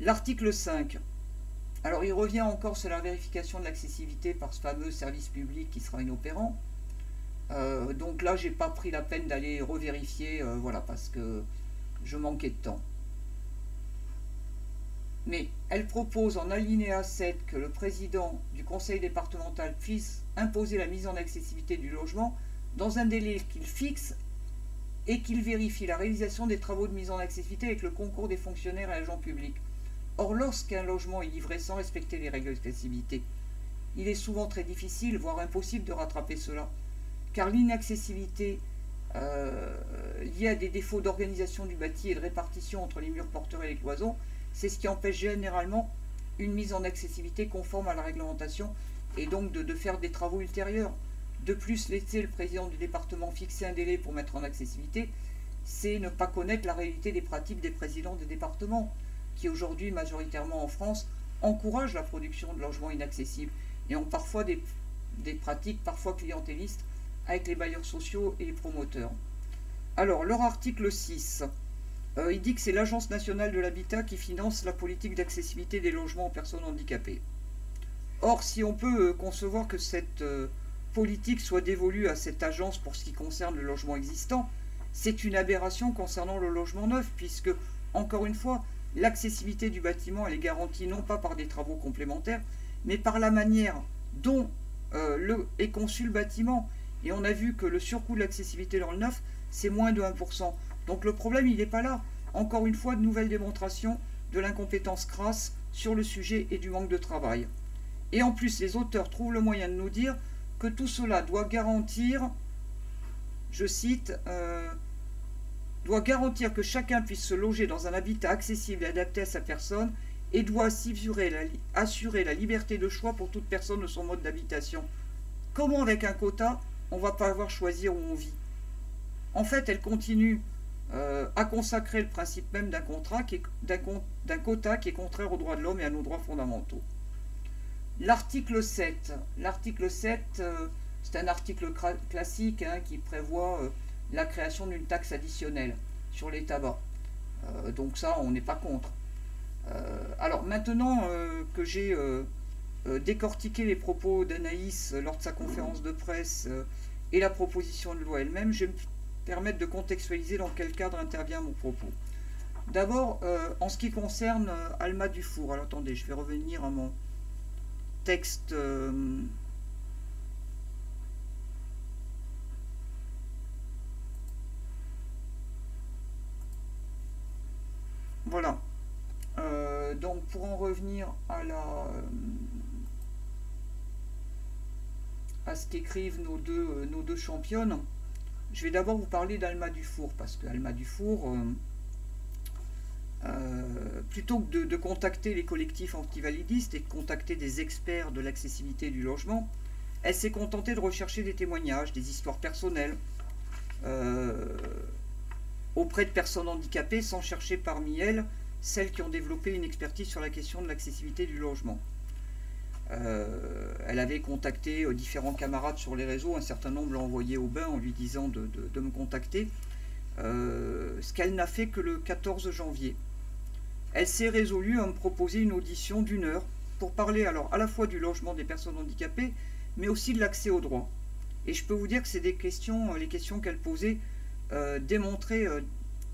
L'article 5. Alors, il revient encore sur la vérification de l'accessibilité par ce fameux service public qui sera inopérant. Donc là, j'ai pas pris la peine d'aller revérifier, voilà, parce que je manquais de temps. Mais elle propose en alinéa 7 que le président du conseil départemental puisse imposer la mise en accessibilité du logement dans un délai qu'il fixe et qu'il vérifie la réalisation des travaux de mise en accessibilité avec le concours des fonctionnaires et agents publics. Or, lorsqu'un logement est livré sans respecter les règles d'accessibilité, il est souvent très difficile, voire impossible de rattraper cela, car l'inaccessibilité liée à des défauts d'organisation du bâti et de répartition entre les murs porteurs et les cloisons, c'est ce qui empêche généralement une mise en accessibilité conforme à la réglementation et donc de faire des travaux ultérieurs. De plus, laisser le président du département fixer un délai pour mettre en accessibilité, c'est ne pas connaître la réalité des pratiques des présidents des départements, qui aujourd'hui, majoritairement en France, encouragent la production de logements inaccessibles et ont parfois des pratiques parfois clientélistes avec les bailleurs sociaux et les promoteurs. Alors, leur article 6, il dit que c'est l'Agence nationale de l'habitat qui finance la politique d'accessibilité des logements aux personnes handicapées. Or, si on peut concevoir que cette politique soit dévolue à cette agence pour ce qui concerne le logement existant, c'est une aberration concernant le logement neuf, puisque, encore une fois, l'accessibilité du bâtiment elle est garantie non pas par des travaux complémentaires, mais par la manière dont est conçu le bâtiment. Et on a vu que le surcoût de l'accessibilité dans le neuf, c'est moins de 1%. Donc le problème, il n'est pas là. Encore une fois, de nouvelles démonstrations de l'incompétence crasse sur le sujet et du manque de travail. Et en plus, les auteurs trouvent le moyen de nous dire que tout cela doit garantir, je cite, doit garantir que chacun puisse se loger dans un habitat accessible et adapté à sa personne et doit assurer la liberté de choix pour toute personne de son mode d'habitation. Comment avec un quota, on ne va pas avoir choisir où on vit? En fait, elle continue à consacrer le principe même d'un quota qui est contraire aux droits de l'homme et à nos droits fondamentaux. L'article 7. L'article 7, c'est un article classique qui prévoit la création d'une taxe additionnelle sur les tabacs. Donc ça, on n'est pas contre. Alors maintenant que j'ai décortiqué les propos d'Anaïs lors de sa conférence de presse et la proposition de loi elle-même, je vais me permettre de contextualiser dans quel cadre intervient mon propos. D'abord, en ce qui concerne Alma Dufour, alors attendez, je vais revenir à mon texte. Voilà. Donc pour en revenir à ce qu'écrivent nos deux championnes, je vais d'abord vous parler d'Alma Dufour, parce que Alma Dufour, plutôt que de contacter les collectifs antivalidistes et de contacter des experts de l'accessibilité du logement, elle s'est contentée de rechercher des témoignages, des histoires personnelles auprès de personnes handicapées, sans chercher parmi elles celles qui ont développé une expertise sur la question de l'accessibilité du logement. Elle avait contacté différents camarades sur les réseaux, un certain nombre l'ont envoyé au bain en lui disant de me contacter, ce qu'elle n'a fait que le 14 janvier. Elle s'est résolue à me proposer une audition d'1 heure pour parler alors à la fois du logement des personnes handicapées, mais aussi de l'accès aux droits. Et je peux vous dire que c'est les questions qu'elle posait démontraient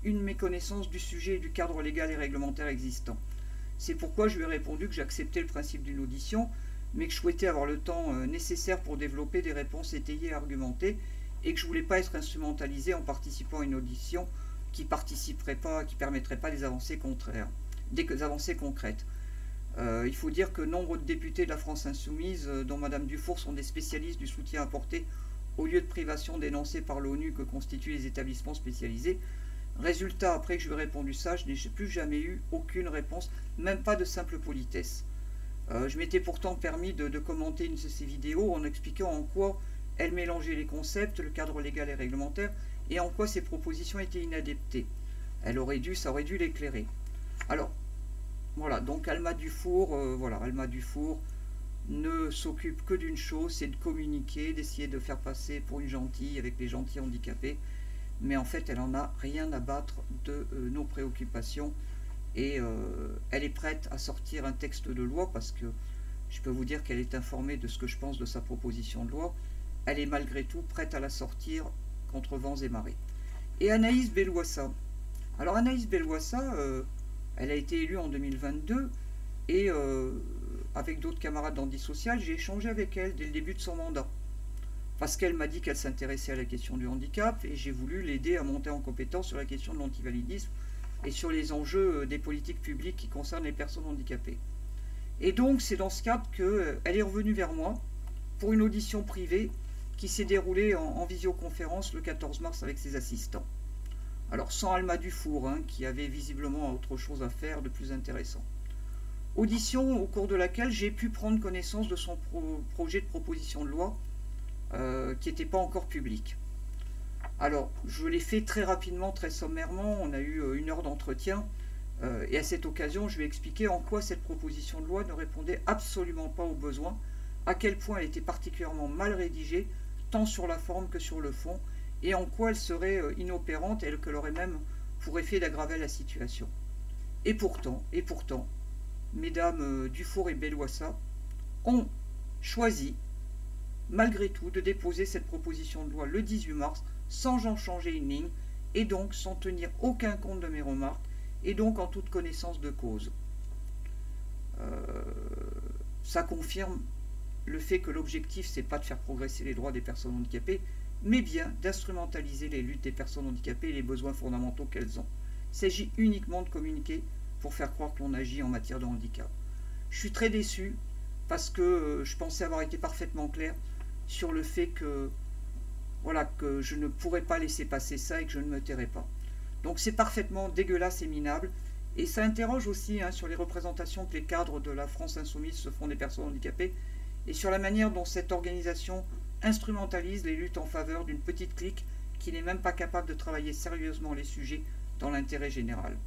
une méconnaissance du sujet et du cadre légal et réglementaire existant. C'est pourquoi je lui ai répondu que j'acceptais le principe d'une audition, mais que je souhaitais avoir le temps nécessaire pour développer des réponses étayées et argumentées, et que je ne voulais pas être instrumentalisé en participant à une audition qui ne participeraient pas, qui ne permettraient pas des avancées contraires, des avancées concrètes. Il faut dire que nombre de députés de la France Insoumise, dont Madame Dufour, sont des spécialistes du soutien apporté aux lieux de privation dénoncés par l'ONU que constituent les établissements spécialisés. Résultat, après que je lui ai répondu ça, je n'ai plus jamais eu aucune réponse, même pas de simple politesse. Je m'étais pourtant permis de commenter une de ces vidéos en expliquant en quoi elle mélangeait les concepts, le cadre légal et réglementaire, et en quoi ses propositions étaient inadaptées. Ça aurait dû l'éclairer. Alors, voilà, donc Alma Dufour, Alma Dufour ne s'occupe que d'une chose, c'est de communiquer, d'essayer de faire passer pour une gentille avec les gentils handicapés, mais en fait elle en a rien à battre de nos préoccupations, et elle est prête à sortir un texte de loi, parce que je peux vous dire qu'elle est informée de ce que je pense de sa proposition de loi. Elle est malgré tout prête à la sortir contre vents et marées. Et Anaïs Bellouassa, alors Anaïs Bellouassa, elle a été élue en 2022, et avec d'autres camarades d'Handisocial, j'ai échangé avec elle dès le début de son mandat. Parce qu'elle m'a dit qu'elle s'intéressait à la question du handicap, et j'ai voulu l'aider à monter en compétence sur la question de l'antivalidisme et sur les enjeux des politiques publiques qui concernent les personnes handicapées. Et donc c'est dans ce cadre qu'elle est revenue vers moi pour une audition privée qui s'est déroulée en visioconférence le 14 mars avec ses assistants. Alors sans Alma Dufour, qui avait visiblement autre chose à faire de plus intéressant. Audition au cours de laquelle j'ai pu prendre connaissance de son projet de proposition de loi qui n'était pas encore public. Alors je l'ai fait très rapidement, très sommairement, on a eu 1 heure d'entretien, et à cette occasion je lui ai expliqué en quoi cette proposition de loi ne répondait absolument pas aux besoins, à quel point elle était particulièrement mal rédigée, tant sur la forme que sur le fond, et en quoi elle serait inopérante et qu'elle aurait même pour effet d'aggraver la situation. Et pourtant, mesdames Dufour et Bellouassa ont choisi, malgré tout, de déposer cette proposition de loi le 18 mars, sans en changer une ligne, et donc sans tenir aucun compte de mes remarques, et donc en toute connaissance de cause. Ça confirme le fait que l'objectif, c'est pas de faire progresser les droits des personnes handicapées, mais bien d'instrumentaliser les luttes des personnes handicapées et les besoins fondamentaux qu'elles ont. Il s'agit uniquement de communiquer pour faire croire que l'on agit en matière de handicap. Je suis très déçu parce que je pensais avoir été parfaitement clair sur le fait que, que je ne pourrais pas laisser passer ça et que je ne me tairais pas. Donc c'est parfaitement dégueulasse et minable, et ça interroge aussi sur les représentations que les cadres de la France Insoumise se font des personnes handicapées, et sur la manière dont cette organisation instrumentalise les luttes en faveur d'une petite clique qui n'est même pas capable de travailler sérieusement les sujets dans l'intérêt général.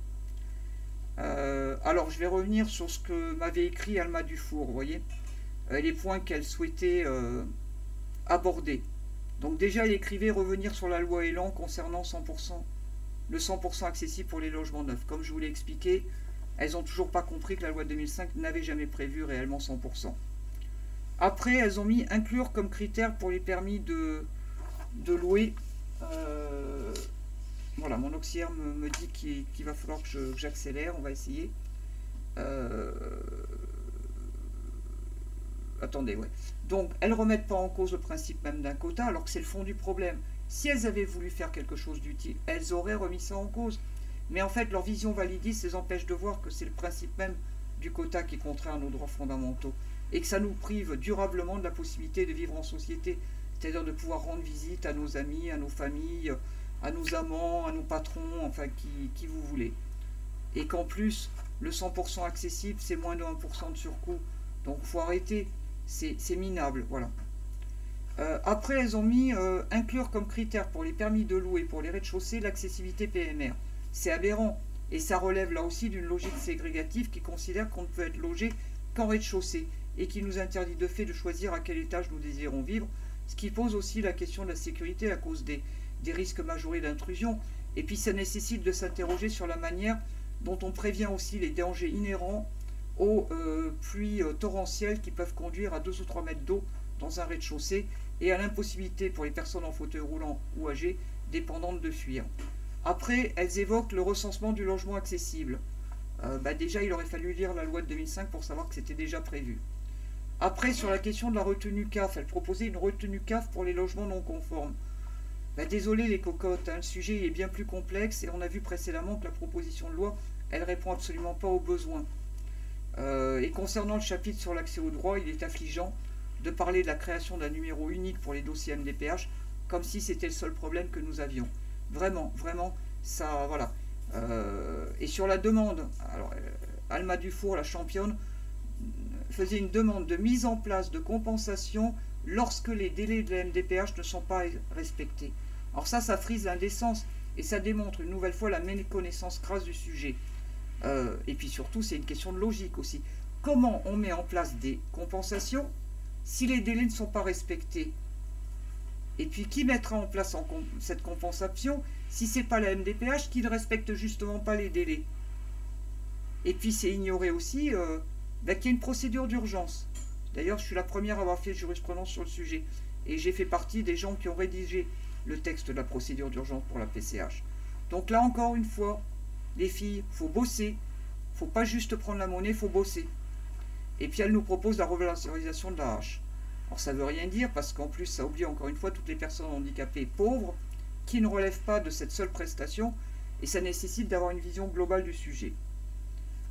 Alors je vais revenir sur ce que m'avait écrit Alma Dufour, vous voyez, les points qu'elle souhaitait aborder. Donc déjà elle écrivait revenir sur la loi Elan concernant le 100% accessible pour les logements neufs. Comme je vous l'ai expliqué, elles n'ont toujours pas compris que la loi de 2005 n'avait jamais prévu réellement 100%. Après, elles ont mis inclure comme critère pour les permis de louer. Voilà, mon auxiliaire me dit qu'il va falloir que j'accélère, on va essayer. Attendez, ouais. Donc, elles ne remettent pas en cause le principe même d'un quota, alors que c'est le fond du problème. Si elles avaient voulu faire quelque chose d'utile, elles auraient remis ça en cause. Mais en fait, leur vision validiste les empêche de voir que c'est le principe même du quota qui est contraire à nos droits fondamentaux, et que ça nous prive durablement de la possibilité de vivre en société, c'est-à-dire de pouvoir rendre visite à nos amis, à nos familles, à nos amants, à nos patrons, enfin qui vous voulez. Et qu'en plus, le 100% accessible, c'est moins de 1% de surcoût. Donc faut arrêter, c'est minable, voilà. Après, elles ont mis inclure comme critère pour les permis de louer pour les rez-de-chaussée l'accessibilité PMR. C'est aberrant, et ça relève là aussi d'une logique ségrégative qui considère qu'on ne peut être logé qu'en rez-de-chaussée, et qui nous interdit de fait de choisir à quel étage nous désirons vivre, ce qui pose aussi la question de la sécurité à cause des risques majorés d'intrusion. Et puis ça nécessite de s'interroger sur la manière dont on prévient aussi les dangers inhérents aux pluies torrentielles qui peuvent conduire à 2 ou 3 mètres d'eau dans un rez-de-chaussée, et à l'impossibilité pour les personnes en fauteuil roulant ou âgées dépendantes de fuir. Après, elles évoquent le recensement du logement accessible. Déjà, il aurait fallu lire la loi de 2005 pour savoir que c'était déjà prévu. Après, sur la question de la retenue CAF, elles proposaient une retenue CAF pour les logements non conformes. Bah, désolé les cocottes, hein, le sujet est bien plus complexe et on a vu précédemment que la proposition de loi, elle répond absolument pas aux besoins. Et concernant le chapitre sur l'accès au droit, il est affligeant de parler de la création d'un numéro unique pour les dossiers MDPH comme si c'était le seul problème que nous avions. Vraiment, vraiment, ça, voilà. Et sur la demande, alors, Alma Dufour, la championne, faisait une demande de mise en place de compensation lorsque les délais de la MDPH ne sont pas respectés. Alors ça frise l'indécence et ça démontre une nouvelle fois la méconnaissance crasse du sujet. Et puis surtout, c'est une question de logique aussi. Comment on met en place des compensations si les délais ne sont pas respectés? Et puis qui mettra en place cette compensation si ce n'est pas la MDPH qui ne respecte justement pas les délais? Et puis c'est ignorer aussi qu'il y a une procédure d'urgence. D'ailleurs, je suis la première à avoir fait jurisprudence sur le sujet. Et j'ai fait partie des gens qui ont rédigé le texte de la procédure d'urgence pour la PCH. Donc là, encore une fois, les filles, il faut bosser. Il ne faut pas juste prendre la monnaie, il faut bosser. Et puis elle nous propose la revalorisation de la hache. Alors ça ne veut rien dire parce qu'en plus, ça oublie encore une fois toutes les personnes handicapées pauvres qui ne relèvent pas de cette seule prestation et ça nécessite d'avoir une vision globale du sujet.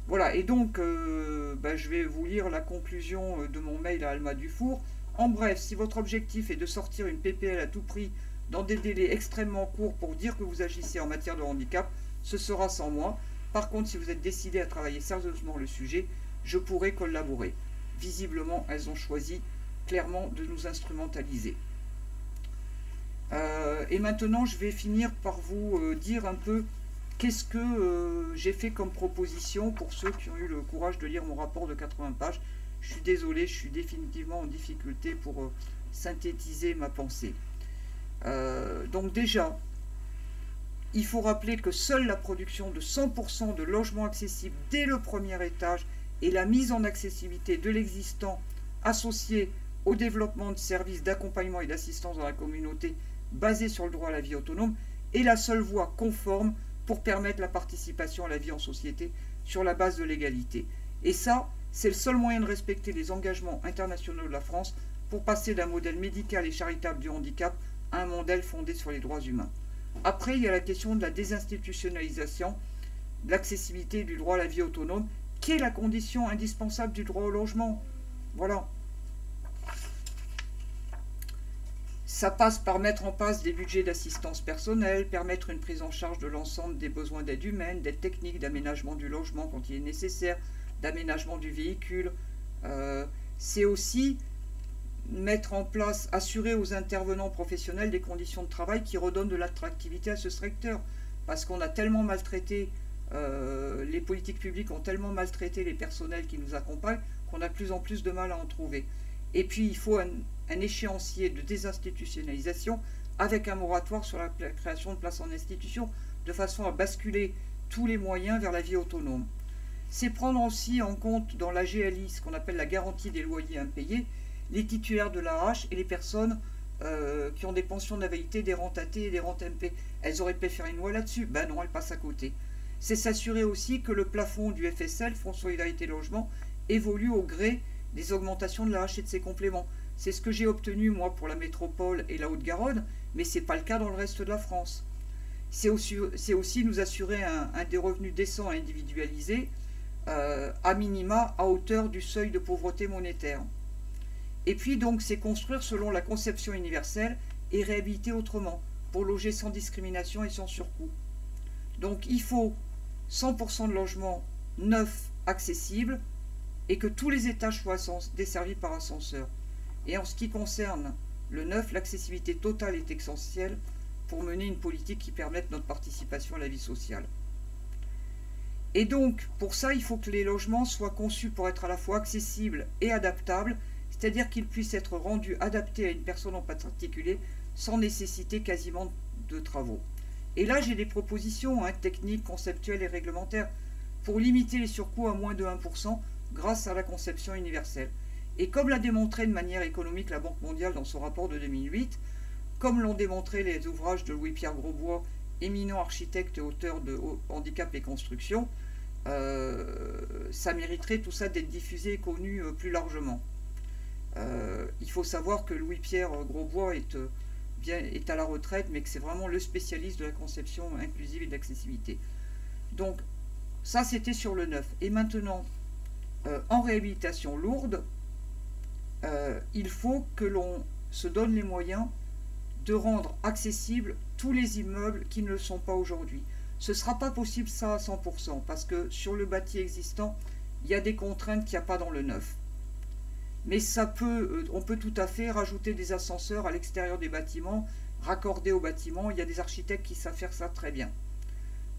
Voilà, et donc je vais vous lire la conclusion de mon mail à Alma Dufour. En bref, si votre objectif est de sortir une PPL à tout prix dans des délais extrêmement courts pour dire que vous agissez en matière de handicap, ce sera sans moi. Par contre, si vous êtes décidé à travailler sérieusement le sujet, je pourrai collaborer. Visiblement, elles ont choisi clairement de nous instrumentaliser. Et maintenant, je vais finir par vous dire un peu qu'est-ce que j'ai fait comme proposition pour ceux qui ont eu le courage de lire mon rapport de 80 pages. Je suis désolé, je suis définitivement en difficulté pour synthétiser ma pensée. Donc déjà, il faut rappeler que seule la production de 100% de logements accessibles dès le premier étage et la mise en accessibilité de l'existant associé au développement de services d'accompagnement et d'assistance dans la communauté basés sur le droit à la vie autonome est la seule voie conforme pour permettre la participation à la vie en société sur la base de l'égalité. Et ça, c'est le seul moyen de respecter les engagements internationaux de la France pour passer d'un modèle médical et charitable du handicap à un modèle fondé sur les droits humains. Après, il y a la question de la désinstitutionnalisation, de l'accessibilité du droit à la vie autonome, qui est la condition indispensable du droit au logement. Voilà. Ça passe par mettre en place des budgets d'assistance personnelle, permettre une prise en charge de l'ensemble des besoins d'aide humaine, d'aide technique, d'aménagement du logement quand il est nécessaire, d'aménagement du véhicule. C'est aussi mettre en place, assurer aux intervenants professionnels des conditions de travail qui redonnent de l'attractivité à ce secteur. Parce qu'on a tellement maltraité, les politiques publiques ont tellement maltraité les personnels qui nous accompagnent qu'on a de plus en plus de mal à en trouver. Et puis il faut un échéancier de désinstitutionnalisation avec un moratoire sur la création de places en institution de façon à basculer tous les moyens vers la vie autonome. C'est prendre aussi en compte dans la GLI, ce qu'on appelle la garantie des loyers impayés, les titulaires de l'AH et les personnes qui ont des pensions d'invalidité, des rentes AT et des rentes MP. Elles auraient pu faire une loi là-dessus. Ben non, elles passent à côté. C'est s'assurer aussi que le plafond du FSL, Fonds Solidarité Logement, évolue au gré des augmentations de l'AH et de ses compléments. C'est ce que j'ai obtenu moi pour la métropole et la Haute-Garonne, mais ce n'est pas le cas dans le reste de la France. C'est aussi nous assurer un des revenus décents et individualisés, à minima à hauteur du seuil de pauvreté monétaire. Et puis donc c'est construire selon la conception universelle et réhabiliter autrement, pour loger sans discrimination et sans surcoût. Donc il faut 100% de logements neufs accessibles et que tous les étages soient desservis par ascenseur. Et en ce qui concerne le neuf, l'accessibilité totale est essentielle pour mener une politique qui permette notre participation à la vie sociale. Et donc, pour ça, il faut que les logements soient conçus pour être à la fois accessibles et adaptables, c'est-à-dire qu'ils puissent être rendus adaptés à une personne en particulier sans nécessiter quasiment de travaux. Et là, j'ai des propositions techniques, conceptuelles et réglementaires pour limiter les surcoûts à moins de 1% grâce à la conception universelle. Et comme l'a démontré de manière économique la Banque mondiale dans son rapport de 2008, comme l'ont démontré les ouvrages de Louis-Pierre Grosbois, éminent architecte et auteur de Handicap et Construction, ça mériterait tout ça d'être diffusé et connu plus largement. Il faut savoir que Louis-Pierre Grosbois est est à la retraite, mais que c'est vraiment le spécialiste de la conception inclusive et d'accessibilité. Donc, ça, c'était sur le neuf. Et maintenant, en réhabilitation lourde, il faut que l'on se donne les moyens de rendre accessibles tous les immeubles qui ne le sont pas aujourd'hui. Ce ne sera pas possible ça à 100%, parce que sur le bâti existant, il y a des contraintes qu'il n'y a pas dans le neuf. Mais on peut tout à fait rajouter des ascenseurs à l'extérieur des bâtiments, raccordés au bâtiment. Il y a des architectes qui savent faire ça très bien.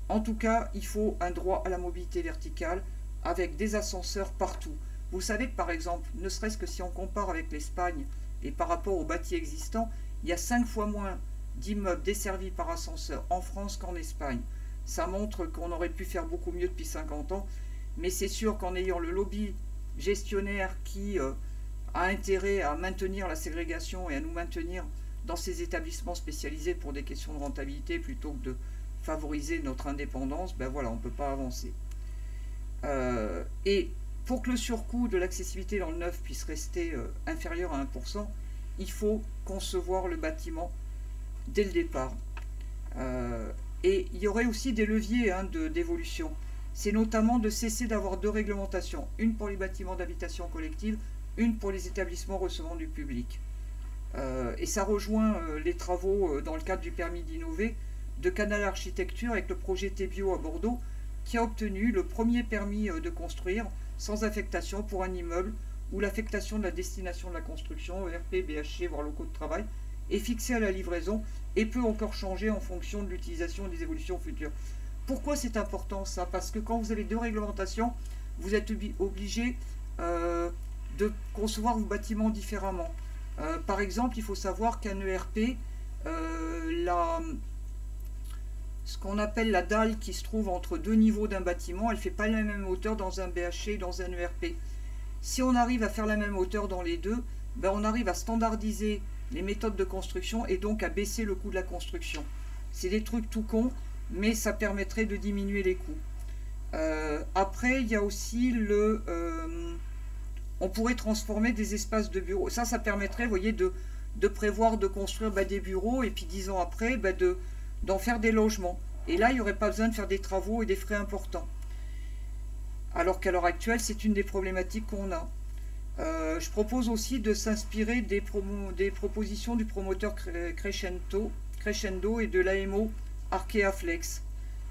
En tout cas, il faut un droit à la mobilité verticale avec des ascenseurs partout. Vous savez que par exemple, ne serait-ce que si on compare avec l'Espagne et par rapport au bâti existant, il y a 5 fois moins d'immeubles desservis par ascenseur en France qu'en Espagne. Ça montre qu'on aurait pu faire beaucoup mieux depuis 50 ans, mais c'est sûr qu'en ayant le lobby gestionnaire qui a intérêt à maintenir la ségrégation et à nous maintenir dans ces établissements spécialisés pour des questions de rentabilité plutôt que de favoriser notre indépendance, ben voilà, on ne peut pas avancer. Et pour que le surcoût de l'accessibilité dans le neuf puisse rester inférieur à 1%, il faut concevoir le bâtiment dès le départ. Et il y aurait aussi des leviers d'évolution. C'est notamment de cesser d'avoir 2 réglementations, une pour les bâtiments d'habitation collective, une pour les établissements recevant du public. Et ça rejoint les travaux dans le cadre du permis d'innover de Canal Architecture avec le projet Tebio à Bordeaux, qui a obtenu le premier permis de construire sans affectation pour un immeuble où l'affectation de la destination de la construction, ERP, BHC, voire locaux de travail, est fixée à la livraison et peut encore changer en fonction de l'utilisation et des évolutions futures. Pourquoi c'est important ça? Parce que quand vous avez 2 réglementations, vous êtes obligé de concevoir vos bâtiments différemment. Par exemple, il faut savoir qu'un ERP, ce qu'on appelle la dalle qui se trouve entre 2 niveaux d'un bâtiment, elle ne fait pas la même hauteur dans un BHC et dans un ERP. Si on arrive à faire la même hauteur dans les deux, ben on arrive à standardiser les méthodes de construction et donc à baisser le coût de la construction. C'est des trucs tout cons, mais ça permettrait de diminuer les coûts. Après, il y a aussi on pourrait transformer des espaces de bureaux. Ça permettrait, vous voyez, de prévoir de construire des bureaux et puis 10 ans après, d'en faire des logements. Et là, il n'y aurait pas besoin de faire des travaux et des frais importants. Alors qu'à l'heure actuelle, c'est une des problématiques qu'on a. Je propose aussi de s'inspirer des propositions du promoteur Crescendo et de l'AMO Arkeaflex,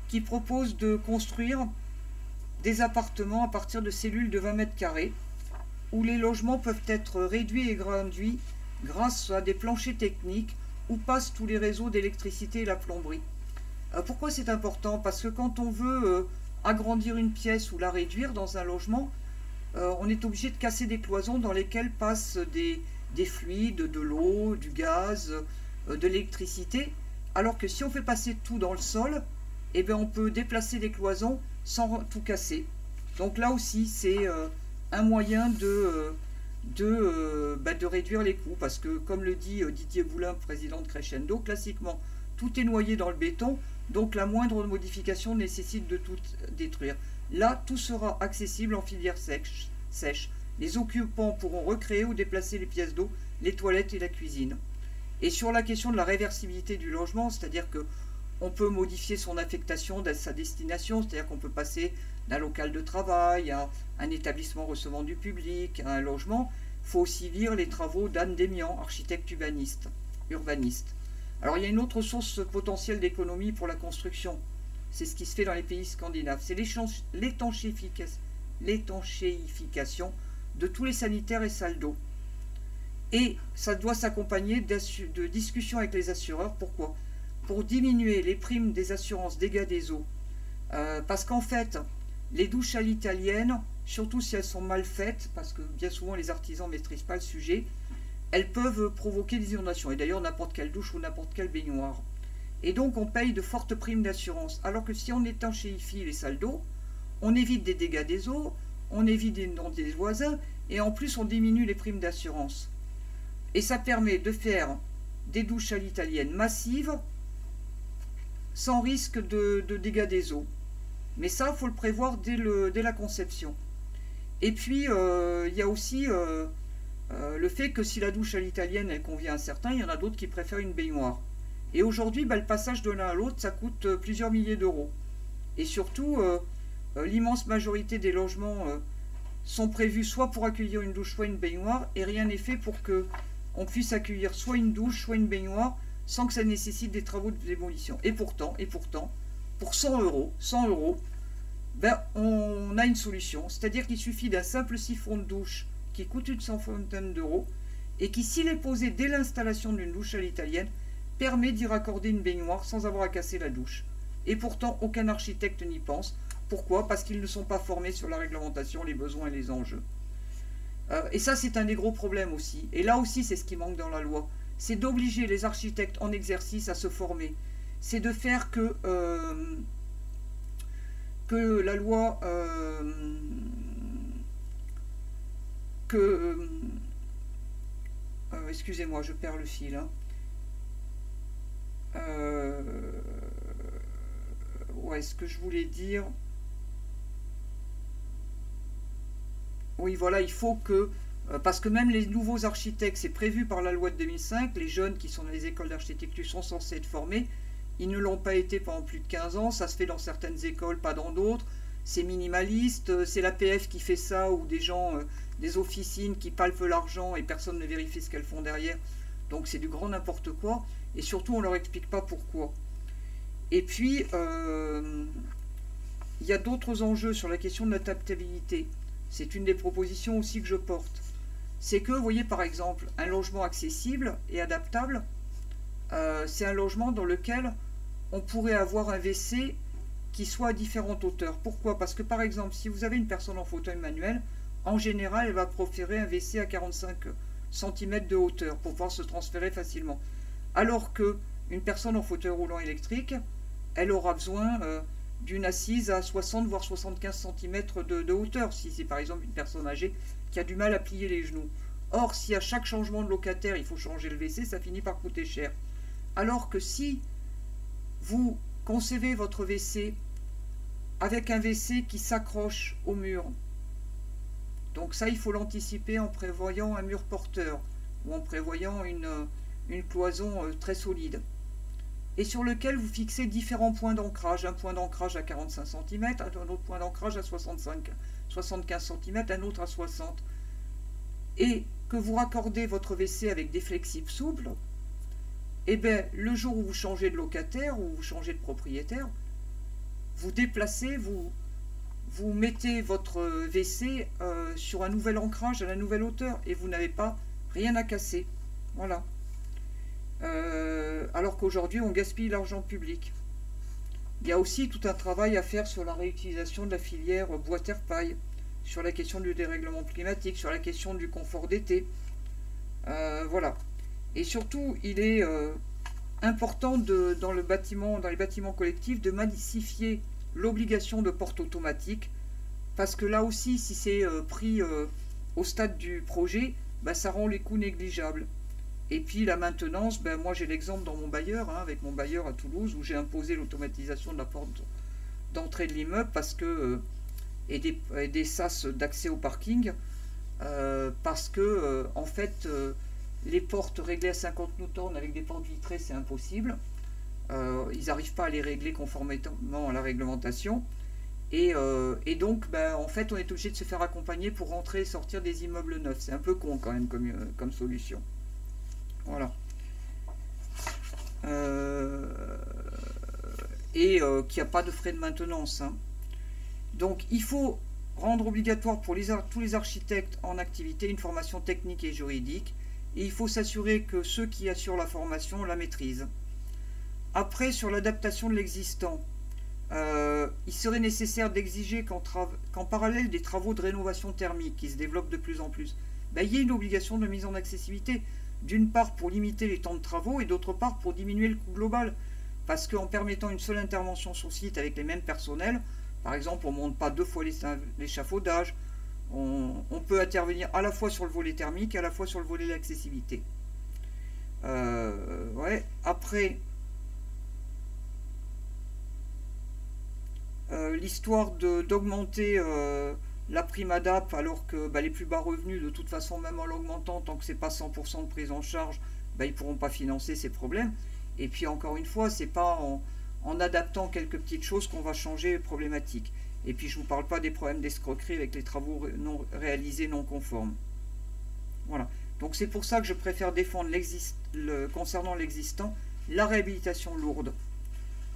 qui propose de construire des appartements à partir de cellules de 20 mètres carrés, où les logements peuvent être réduits et grandis grâce à des planchers techniques où passent tous les réseaux d'électricité et la plomberie. Pourquoi c'est important? Parce que quand on veut agrandir une pièce ou la réduire dans un logement, on est obligé de casser des cloisons dans lesquelles passent des fluides, de l'eau, du gaz, de l'électricité, alors que si on fait passer tout dans le sol, eh bien on peut déplacer des cloisons sans tout casser. Donc là aussi, c'est un moyen de réduire les coûts, parce que comme le dit Didier Boulin, président de Crescendo, classiquement, tout est noyé dans le béton, donc la moindre modification nécessite de tout détruire. Là, tout sera accessible en filière sèche. Les occupants pourront recréer ou déplacer les pièces d'eau, les toilettes et la cuisine. Et sur la question de la réversibilité du logement, c'est-à-dire que on peut modifier son affectation à sa destination, c'est-à-dire qu'on peut passer d'un local de travail à un établissement recevant du public, à un logement. Il faut aussi lire les travaux d'Anne Démian, architecte urbaniste. Alors il y a une autre source potentielle d'économie pour la construction. C'est ce qui se fait dans les pays scandinaves. C'est l'étanchéification de tous les sanitaires et salles d'eau. Et ça doit s'accompagner de discussions avec les assureurs. Pourquoi? Pour diminuer les primes des assurances dégâts des eaux. Parce qu'en fait, les douches à l'italienne, surtout si elles sont mal faites, parce que bien souvent les artisans ne maîtrisent pas le sujet, elles peuvent provoquer des inondations. Et d'ailleurs, n'importe quelle douche ou n'importe quelle baignoire. Et donc, on paye de fortes primes d'assurance. Alors que si on étanchéifie les salles d'eau, on évite des dégâts des eaux, on évite des noms des voisins, et en plus, on diminue les primes d'assurance. Et ça permet de faire des douches à l'italienne massives, sans risque de dégâts des eaux. Mais ça, il faut le prévoir dès la conception. Et puis, il y a aussi le fait que si la douche à l'italienne, elle convient à certains, il y en a d'autres qui préfèrent une baignoire. Et aujourd'hui, le passage de l'un à l'autre, ça coûte plusieurs milliers d'euros. Et surtout, l'immense majorité des logements sont prévus soit pour accueillir une douche, soit une baignoire, et rien n'est fait pour que on puisse accueillir soit une douche, soit une baignoire, sans que ça nécessite des travaux de démolition. Et pourtant, pour 100 euros, ben, on a une solution. C'est-à-dire qu'il suffit d'un simple siphon de douche qui coûte une centaine d'euros, et qui, s'il est posé dès l'installation d'une douche à l'italienne, permet d'y raccorder une baignoire sans avoir à casser la douche. Et pourtant, aucun architecte n'y pense. Pourquoi? Parce qu'ils ne sont pas formés sur la réglementation, les besoins et les enjeux. Et ça, c'est un des gros problèmes aussi. Et là aussi, c'est ce qui manque dans la loi. C'est d'obliger les architectes en exercice à se former. C'est de faire que la loi... excusez-moi, je perds le fil. Hein. Ouais, ce que je voulais dire... Oui, voilà, il faut que... parce que même les nouveaux architectes, c'est prévu par la loi de 2005, les jeunes qui sont dans les écoles d'architecture sont censés être formés. Ils ne l'ont pas été pendant plus de 15 ans, ça se fait dans certaines écoles, pas dans d'autres. C'est minimaliste, c'est l'APF qui fait ça, ou des gens, des officines qui palpent l'argent et personne ne vérifie ce qu'elles font derrière. Donc c'est du grand n'importe quoi, et surtout on ne leur explique pas pourquoi. Et puis, il y a d'autres enjeux sur la question de l'adaptabilité. C'est une des propositions aussi que je porte. C'est que, vous voyez par exemple, un logement accessible et adaptable, c'est un logement dans lequel on pourrait avoir un WC qui soit à différentes hauteurs. Pourquoi? Parce que par exemple, si vous avez une personne en fauteuil manuel, en général, elle va préférer un WC à 45 cm de hauteur pour pouvoir se transférer facilement. Alors que une personne en fauteuil roulant électrique, elle aura besoin d'une assise à 60 voire 75 cm de hauteur, si c'est par exemple une personne âgée qui a du mal à plier les genoux. Or, si à chaque changement de locataire, il faut changer le WC, ça finit par coûter cher. Alors que si vous concevez votre WC avec un WC qui s'accroche au mur, donc ça, il faut l'anticiper en prévoyant un mur porteur ou en prévoyant une cloison très solide, et sur lequel vous fixez différents points d'ancrage, un point d'ancrage à 45 cm, un autre point d'ancrage à 75 cm, un autre à 60, et que vous raccordez votre WC avec des flexibles souples, et bien le jour où vous changez de locataire ou vous changez de propriétaire, vous déplacez, vous mettez votre WC sur un nouvel ancrage à la nouvelle hauteur, et vous n'avez pas rien à casser. Voilà. Alors qu'aujourd'hui on gaspille l'argent public. Il y a aussi tout un travail à faire sur la réutilisation de la filière bois-terre-paille, sur la question du dérèglement climatique, sur la question du confort d'été. Voilà. Et surtout, il est important dans les bâtiments collectifs de massifier l'obligation de porte automatique, parce que là aussi, si c'est pris au stade du projet, ça rend les coûts négligeables. Et puis la maintenance, moi j'ai l'exemple dans mon bailleur, avec mon bailleur à Toulouse, où j'ai imposé l'automatisation de la porte d'entrée de l'immeuble, parce que et des sas d'accès au parking, parce que en fait les portes réglées à 50 newtons avec des portes vitrées, c'est impossible. Ils n'arrivent pas à les régler conformément à la réglementation, et donc en fait on est obligé de se faire accompagner pour rentrer et sortir des immeubles neufs. C'est un peu con quand même comme solution. Voilà. Et qu'il n'y a pas de frais de maintenance. Donc il faut rendre obligatoire pour tous les architectes en activité une formation technique et juridique, et il faut s'assurer que ceux qui assurent la formation la maîtrisent. Après, sur l'adaptation de l'existant, il serait nécessaire d'exiger qu'en parallèle des travaux de rénovation thermique qui se développent de plus en plus, il y ait une obligation de mise en accessibilité. D'une part pour limiter les temps de travaux, et d'autre part pour diminuer le coût global, parce qu'en permettant une seule intervention sur site avec les mêmes personnels, par exemple on ne monte pas 2 fois l'échafaudage, on peut intervenir à la fois sur le volet thermique et à la fois sur le volet de l'accessibilité. Ouais. Après, l'histoire d'augmenter la prime ADAP, alors que les plus bas revenus, de toute façon, même en l'augmentant, tant que c'est pas 100% de prise en charge, ils ne pourront pas financer ces problèmes. Et puis encore une fois, c'est pas en adaptant quelques petites choses qu'on va changer les problématiques. Et puis je ne vous parle pas des problèmes d'escroquerie avec les travaux non réalisés non conformes. Voilà. Donc c'est pour ça que je préfère défendre concernant l'existant, la réhabilitation lourde.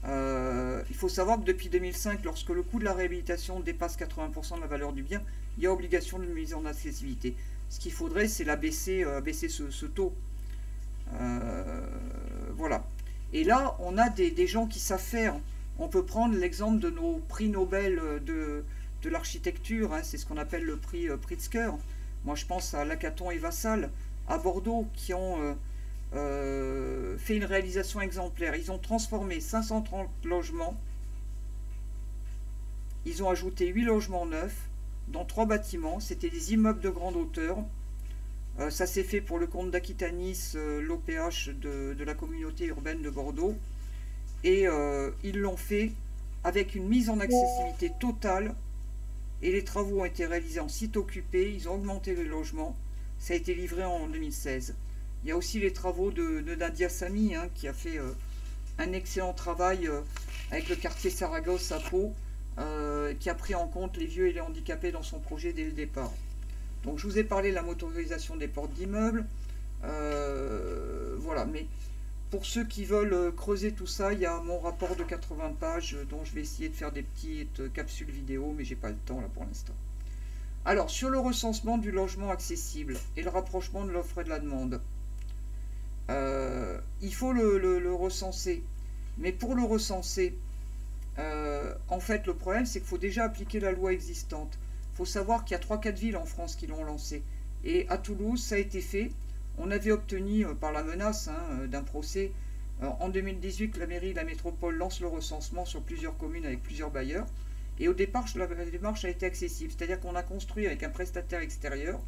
Il faut savoir que depuis 2005, lorsque le coût de la réhabilitation dépasse 80% de la valeur du bien, il y a obligation de mise en accessibilité. Ce qu'il faudrait, c'est abaisser ce taux. Voilà. Et là, on a des gens qui savent faire. On peut prendre l'exemple de nos prix Nobel de l'architecture, hein, c'est ce qu'on appelle le prix Pritzker. Moi, je pense à Lacaton et Vassal, à Bordeaux, qui ont fait une réalisation exemplaire. Ils ont transformé 530 logements. Ils ont ajouté 8 logements neufs, dont 3 bâtiments. C'était des immeubles de grande hauteur. Ça s'est fait pour le compte d'Aquitanis, l'OPH de la communauté urbaine de Bordeaux. Et ils l'ont fait avec une mise en accessibilité totale. Et les travaux ont été réalisés en site occupé. Ils ont augmenté les logements. Ça a été livré en 2016. Il y a aussi les travaux de Nadia Samy, hein, qui a fait un excellent travail avec le quartier Saragosse à Pau, qui a pris en compte les vieux et les handicapés dans son projet dès le départ. Donc je vous ai parlé de la motorisation des portes d'immeubles. Voilà, mais pour ceux qui veulent creuser tout ça, il y a mon rapport de 80 pages dont je vais essayer de faire des petites capsules vidéo, mais j'ai pas le temps là pour l'instant. Alors, sur le recensement du logement accessible et le rapprochement de l'offre et de la demande, il faut le recenser. Mais pour le recenser, en fait, le problème, c'est qu'il faut déjà appliquer la loi existante. Il faut savoir qu'il y a 3-4 villes en France qui l'ont lancé. Et à Toulouse, ça a été fait. On avait obtenu, par la menace d'un procès, en 2018, que la mairie de la métropole lance le recensement sur plusieurs communes avec plusieurs bailleurs. Et au départ, la démarche a été accessible. C'est-à-dire qu'on a construit avec un prestataire extérieur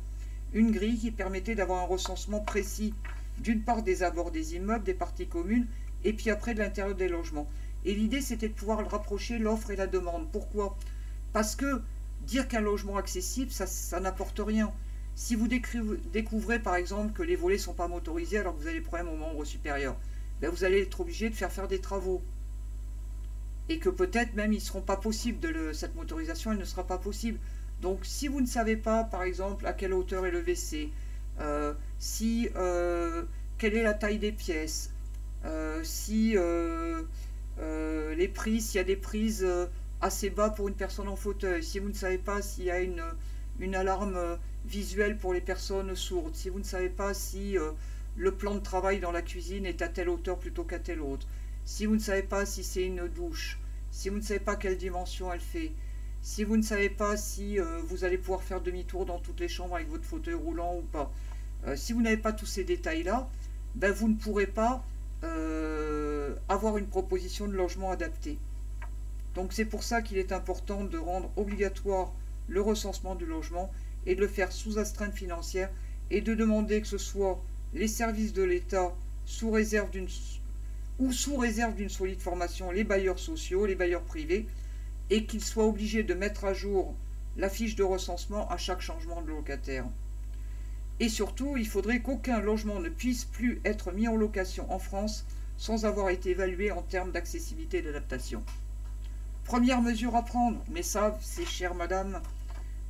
une grille qui permettait d'avoir un recensement précis, d'une part des abords des immeubles, des parties communes, et puis après de l'intérieur des logements. Et l'idée, c'était de pouvoir rapprocher l'offre et la demande. Pourquoi? Parce que dire qu'un logement accessible, ça n'apporte rien. Si vous découvrez par exemple que les volets ne sont pas motorisés alors que vous avez des problèmes au membre supérieur, vous allez être obligé de faire des travaux. Et que peut-être même ils ne seront pas possibles, cette motorisation elle ne sera pas possible. Donc si vous ne savez pas par exemple à quelle hauteur est le WC, quelle est la taille des pièces, s'il y a des prises assez bas pour une personne en fauteuil, si vous ne savez pas s'il y a une alarme visuelle pour les personnes sourdes, si vous ne savez pas si le plan de travail dans la cuisine est à telle hauteur plutôt qu'à telle autre, si vous ne savez pas si c'est une douche, si vous ne savez pas quelle dimension elle fait, si vous ne savez pas si vous allez pouvoir faire demi-tour dans toutes les chambres avec votre fauteuil roulant ou pas, si vous n'avez pas tous ces détails-là, vous ne pourrez pas avoir une proposition de logement adapté. Donc c'est pour ça qu'il est important de rendre obligatoire le recensement du logement et de le faire sous astreinte financière et de demander que ce soit les services de l'État sous réserve d'une solide formation, les bailleurs sociaux, les bailleurs privés, et qu'ils soient obligés de mettre à jour la fiche de recensement à chaque changement de locataire. Et surtout, il faudrait qu'aucun logement ne puisse plus être mis en location en France sans avoir été évalué en termes d'accessibilité et d'adaptation. Première mesure à prendre, mais ça, ces chères madame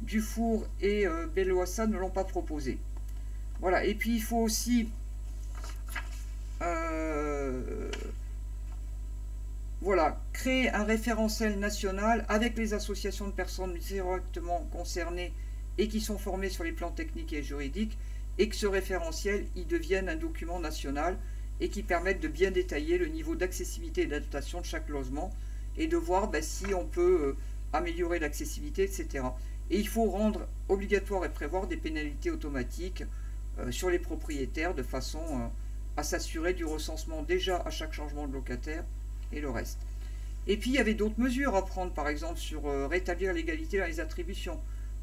Dufour et Belloassa ne l'ont pas proposé. Voilà, et puis il faut aussi créer un référentiel national avec les associations de personnes directement concernées et qui sont formées sur les plans techniques et juridiques, et que ce référentiel y devienne un document national et qui permette de bien détailler le niveau d'accessibilité et d'adaptation de chaque logement et de voir si on peut améliorer l'accessibilité, etc. Et il faut rendre obligatoire et prévoir des pénalités automatiques sur les propriétaires de façon à s'assurer du recensement déjà à chaque changement de locataire et le reste. Et puis il y avait d'autres mesures à prendre, par exemple sur rétablir l'égalité dans les attributions,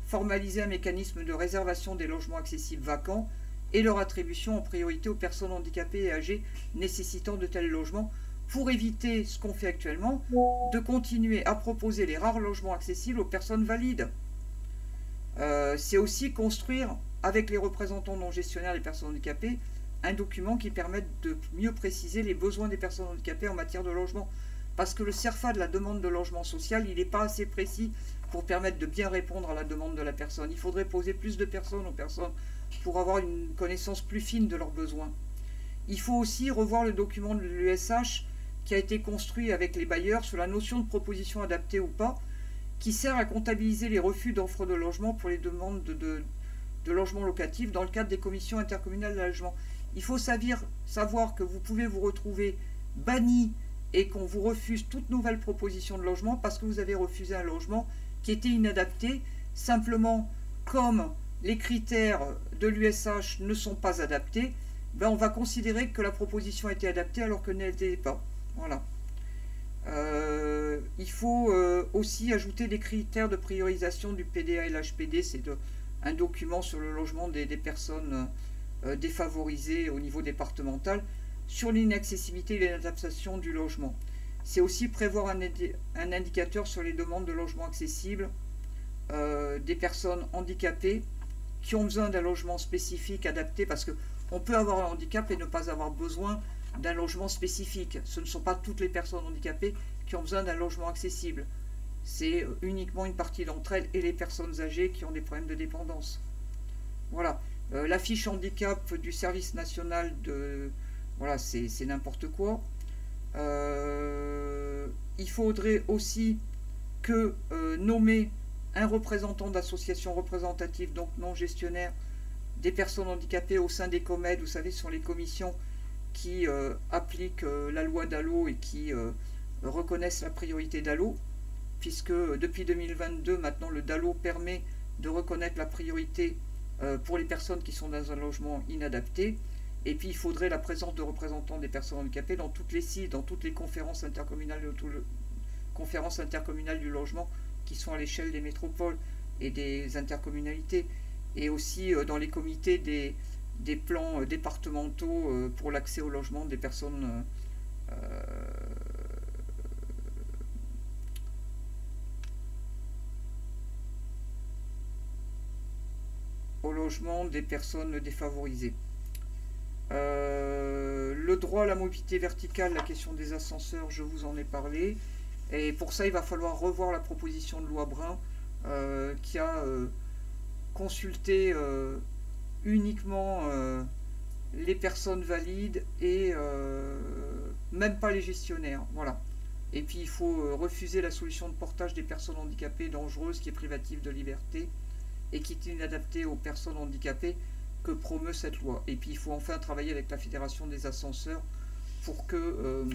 formaliser un mécanisme de réservation des logements accessibles vacants et leur attribution en priorité aux personnes handicapées et âgées nécessitant de tels logements, pour éviter ce qu'on fait actuellement, de continuer à proposer les rares logements accessibles aux personnes valides. C'est aussi construire, avec les représentants non gestionnaires des personnes handicapées, un document qui permette de mieux préciser les besoins des personnes handicapées en matière de logement. Parce que le CERFA de la demande de logement social, il n'est pas assez précis pour permettre de bien répondre à la demande de la personne. Il faudrait poser plus de personnes aux personnes pour avoir une connaissance plus fine de leurs besoins. Il faut aussi revoir le document de l'USH qui a été construit avec les bailleurs sur la notion de proposition adaptée ou pas, qui sert à comptabiliser les refus d'offres de logement pour les demandes de logement locatif dans le cadre des commissions intercommunales de logement. Il faut savoir que vous pouvez vous retrouver banni et qu'on vous refuse toute nouvelle proposition de logement parce que vous avez refusé un logement qui était inadapté, simplement comme les critères de l'USH ne sont pas adaptés, ben on va considérer que la proposition était adaptée alors que n'elle n'était pas. Voilà. Il faut aussi ajouter des critères de priorisation du PDA et l'HPD, c'est un document sur le logement des personnes défavorisées au niveau départemental, sur l'inaccessibilité et l'adaptation du logement. C'est aussi prévoir un indicateur sur les demandes de logement accessible des personnes handicapées qui ont besoin d'un logement spécifique adapté, parce qu'on peut avoir un handicap et ne pas avoir besoin d'un logement spécifique. Ce ne sont pas toutes les personnes handicapées qui ont besoin d'un logement accessible. C'est uniquement une partie d'entre elles et les personnes âgées qui ont des problèmes de dépendance. Voilà. La fiche handicap du service national de... Voilà, c'est n'importe quoi. Il faudrait aussi que nommer un représentant d'association représentative, donc non gestionnaire, des personnes handicapées au sein des COMED. Vous savez, ce sont les commissions qui appliquent la loi DALO et qui reconnaissent la priorité DALO, puisque depuis 2022, maintenant, le DALO permet de reconnaître la priorité pour les personnes qui sont dans un logement inadapté. Et puis, il faudrait la présence de représentants des personnes handicapées dans toutes les CIS, dans toutes les conférences intercommunales du logement qui sont à l'échelle des métropoles et des intercommunalités, et aussi dans les comités des plans départementaux pour l'accès au logement des personnes défavorisées. Le droit à la mobilité verticale, la question des ascenseurs, je vous en ai parlé. Et pour ça, il va falloir revoir la proposition de loi Brun qui a consulté uniquement les personnes valides et même pas les gestionnaires. Voilà. Et puis il faut refuser la solution de portage des personnes handicapées dangereuses qui est privative de liberté et qui est inadaptée aux personnes handicapées que promeut cette loi. Et puis il faut enfin travailler avec la Fédération des ascenseurs pour que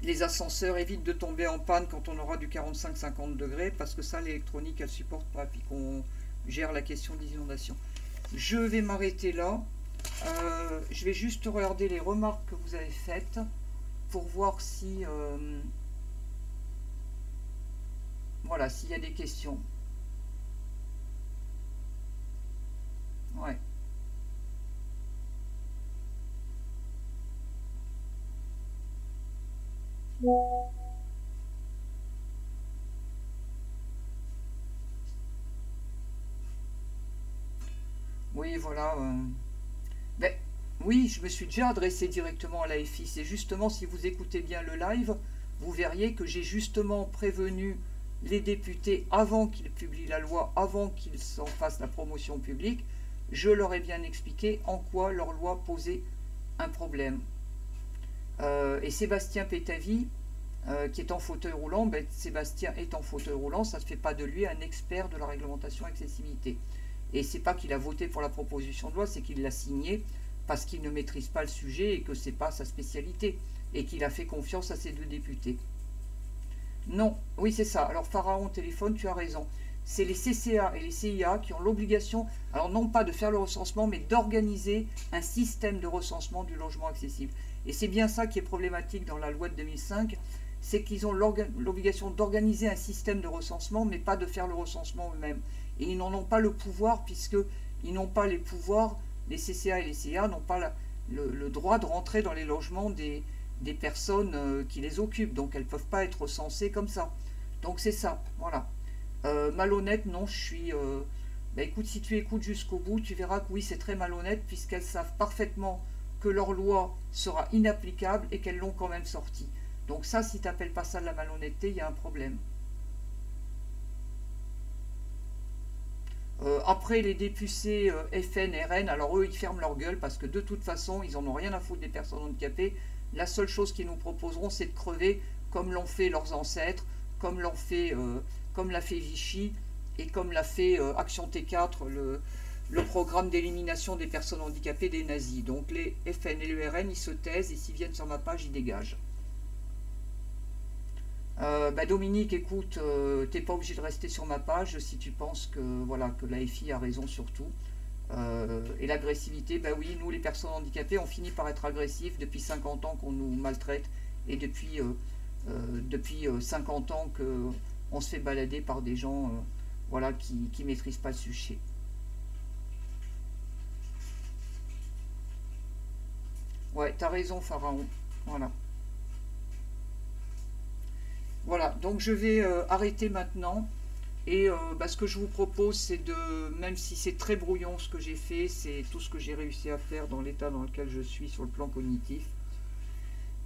les ascenseurs évitent de tomber en panne quand on aura du 45-50 degrés, parce que ça, l'électronique, elle supporte pas, puis qu'on gère la question des inondations. Je vais m'arrêter là. Je vais juste regarder les remarques que vous avez faites pour voir si voilà, s'il y a des questions. Ouais. Oui, voilà. Ben, oui, je me suis déjà adressé directement à l'AFI. C'est justement, si vous écoutez bien le live, vous verriez que j'ai justement prévenu les députés avant qu'ils publient la loi, avant qu'ils en fassent la promotion publique. Je leur ai bien expliqué en quoi leur loi posait un problème. Et Sébastien Pétavy, qui est en fauteuil roulant, ben, Sébastien est en fauteuil roulant, ça ne fait pas de lui un expert de la réglementation accessibilité. Et c'est pas qu'il a voté pour la proposition de loi, c'est qu'il l'a signée parce qu'il ne maîtrise pas le sujet et que c'est pas sa spécialité, et qu'il a fait confiance à ces deux députés. Non, oui c'est ça. Alors Pharaon téléphone, tu as raison. C'est les CCA et les CIA qui ont l'obligation, alors non pas de faire le recensement, mais d'organiser un système de recensement du logement accessible. Et c'est bien ça qui est problématique dans la loi de 2005, c'est qu'ils ont l'obligation d'organiser un système de recensement, mais pas de faire le recensement eux-mêmes. Et ils n'en ont pas le pouvoir, puisqu'ils n'ont pas les pouvoirs, les CCA et les CIA n'ont pas le droit de rentrer dans les logements des personnes qui les occupent. Donc elles ne peuvent pas être recensées comme ça. Donc c'est ça, voilà. Malhonnête, non, je suis... bah écoute, si tu écoutes jusqu'au bout, tu verras que oui, c'est très malhonnête, puisqu'elles savent parfaitement que leur loi sera inapplicable et qu'elles l'ont quand même sortie. Donc ça, si tu n'appelles pas ça de la malhonnêteté, il y a un problème. Après, les dépucés FN, RN, alors eux, ils ferment leur gueule parce que de toute façon, ils en ont rien à foutre des personnes handicapées. La seule chose qu'ils nous proposeront, c'est de crever comme l'ont fait leurs ancêtres, comme l'a fait Vichy et comme l'a fait Action T4, le programme d'élimination des personnes handicapées des nazis. Donc les FN et le RN, ils se taisent et s'ils viennent sur ma page, ils dégagent. Bah Dominique, écoute, t'es pas obligé de rester sur ma page si tu penses que voilà que la FI a raison sur tout. Et l'agressivité, bah oui, nous les personnes handicapées, on finit par être agressifs depuis 50 ans qu'on nous maltraite et depuis 50 ans qu'on se fait balader par des gens voilà, qui maîtrisent pas le sujet. Ouais, t'as raison, Pharaon. Voilà. Voilà, donc je vais arrêter maintenant. Et bah, ce que je vous propose, c'est de, même si c'est très brouillon ce que j'ai fait, c'est tout ce que j'ai réussi à faire dans l'état dans lequel je suis sur le plan cognitif.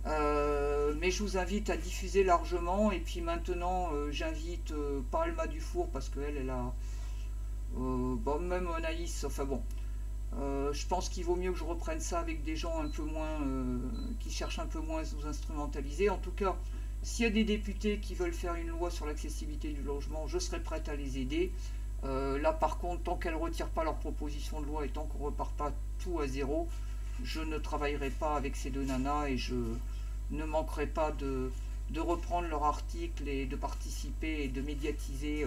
Mais je vous invite à diffuser largement. Et puis maintenant, j'invite pas Alma Dufour parce qu'elle a... bon, même Anaïs, enfin bon. Je pense qu'il vaut mieux que je reprenne ça avec des gens un peu moins... qui cherchent un peu moins à nous instrumentaliser. En tout cas... S'il y a des députés qui veulent faire une loi sur l'accessibilité du logement, je serai prête à les aider. Là par contre, tant qu'elles ne retirent pas leur proposition de loi et tant qu'on ne repart pas tout à zéro, je ne travaillerai pas avec ces deux nanas et je ne manquerai pas de reprendre leur article et de participer et de médiatiser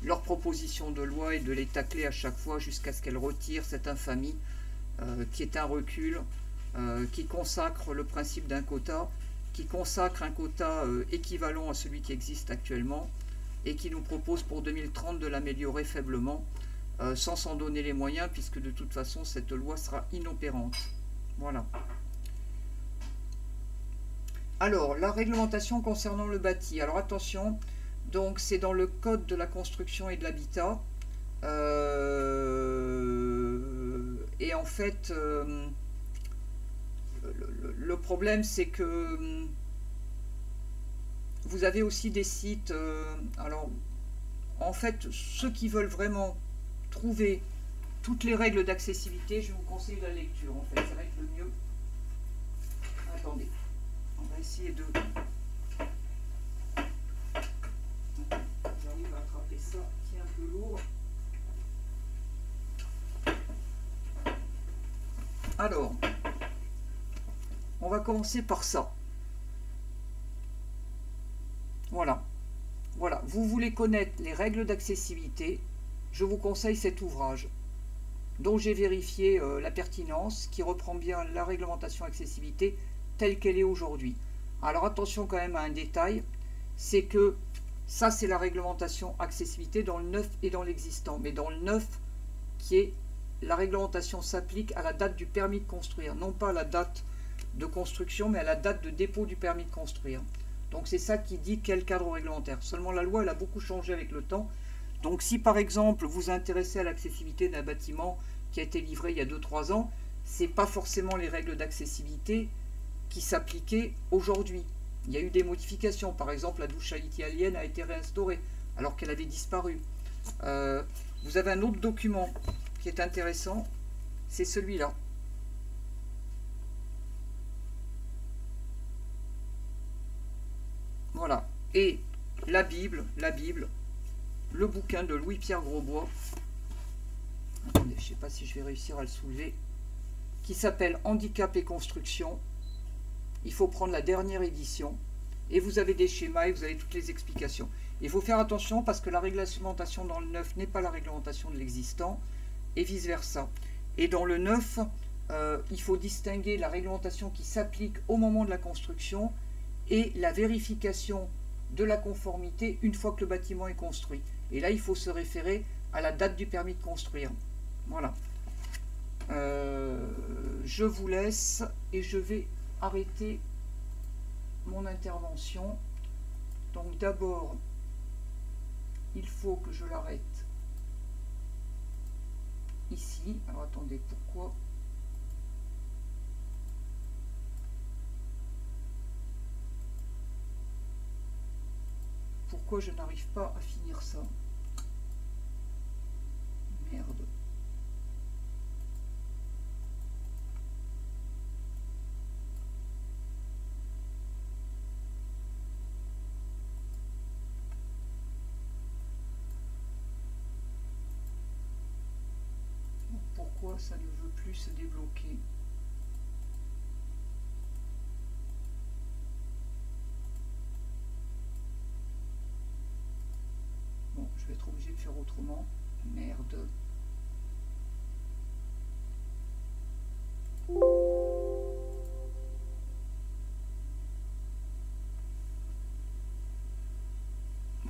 leur proposition de loi et de les tacler à chaque fois jusqu'à ce qu'elles retirent cette infamie qui est un recul, qui consacre le principe d'un quota, qui consacre un quota équivalent à celui qui existe actuellement et qui nous propose pour 2030 de l'améliorer faiblement sans s'en donner les moyens puisque de toute façon cette loi sera inopérante. Voilà. Alors, la réglementation concernant le bâti. Alors attention, donc c'est dans le code de la construction et de l'habitat. Et en fait... le problème, c'est que vous avez aussi des sites... alors, en fait, ceux qui veulent vraiment trouver toutes les règles d'accessibilité, je vous conseille la lecture, en fait. Ça va être le mieux. Attendez. On va essayer de... J'arrive à attraper ça, qui est un peu lourd. Alors... On va commencer par ça. Voilà. Voilà. Vous voulez connaître les règles d'accessibilité, je vous conseille cet ouvrage dont j'ai vérifié la pertinence, qui reprend bien la réglementation accessibilité telle qu'elle est aujourd'hui. Alors attention quand même à un détail, c'est que ça c'est la réglementation accessibilité dans le neuf et dans l'existant. Mais dans le neuf, qui est la réglementation s'applique à la date du permis de construire, non pas à la date de construction, mais à la date de dépôt du permis de construire. Donc c'est ça qui dit quel cadre réglementaire. Seulement la loi, elle a beaucoup changé avec le temps. Donc si par exemple vous vous intéressez à l'accessibilité d'un bâtiment qui a été livré il y a 2-3 ans, c'est pas forcément les règles d'accessibilité qui s'appliquaient aujourd'hui. Il y a eu des modifications. Par exemple, la douche italienne a été réinstaurée alors qu'elle avait disparu. Vous avez un autre document qui est intéressant, c'est celui-là. Voilà. Et la Bible, le bouquin de Louis-Pierre Grosbois. Attendez, je ne sais pas si je vais réussir à le soulever. Qui s'appelle Handicap et construction. Il faut prendre la dernière édition. Et vous avez des schémas et vous avez toutes les explications. Il faut faire attention parce que la réglementation dans le neuf n'est pas la réglementation de l'existant. Et vice versa. Et dans le neuf, il faut distinguer la réglementation qui s'applique au moment de la construction et la vérification de la conformité une fois que le bâtiment est construit. Et là, il faut se référer à la date du permis de construire. Voilà. Je vous laisse et je vais arrêter mon intervention. Donc d'abord, il faut que je l'arrête ici. Alors attendez, pourquoi je n'arrive pas à finir ça? Merde. Pourquoi ça ne veut plus se débloquer? Bon, je vais être obligé de faire autrement. Merde.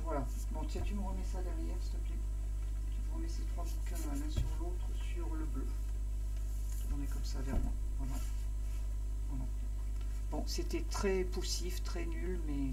Voilà. Bon, tiens, tu me remets ça derrière, s'il te plaît. Tu me remets ces 3 bouquins l'un sur l'autre, sur le bleu. On est comme ça vers moi. Voilà. Voilà. Bon, c'était très poussif, très nul, mais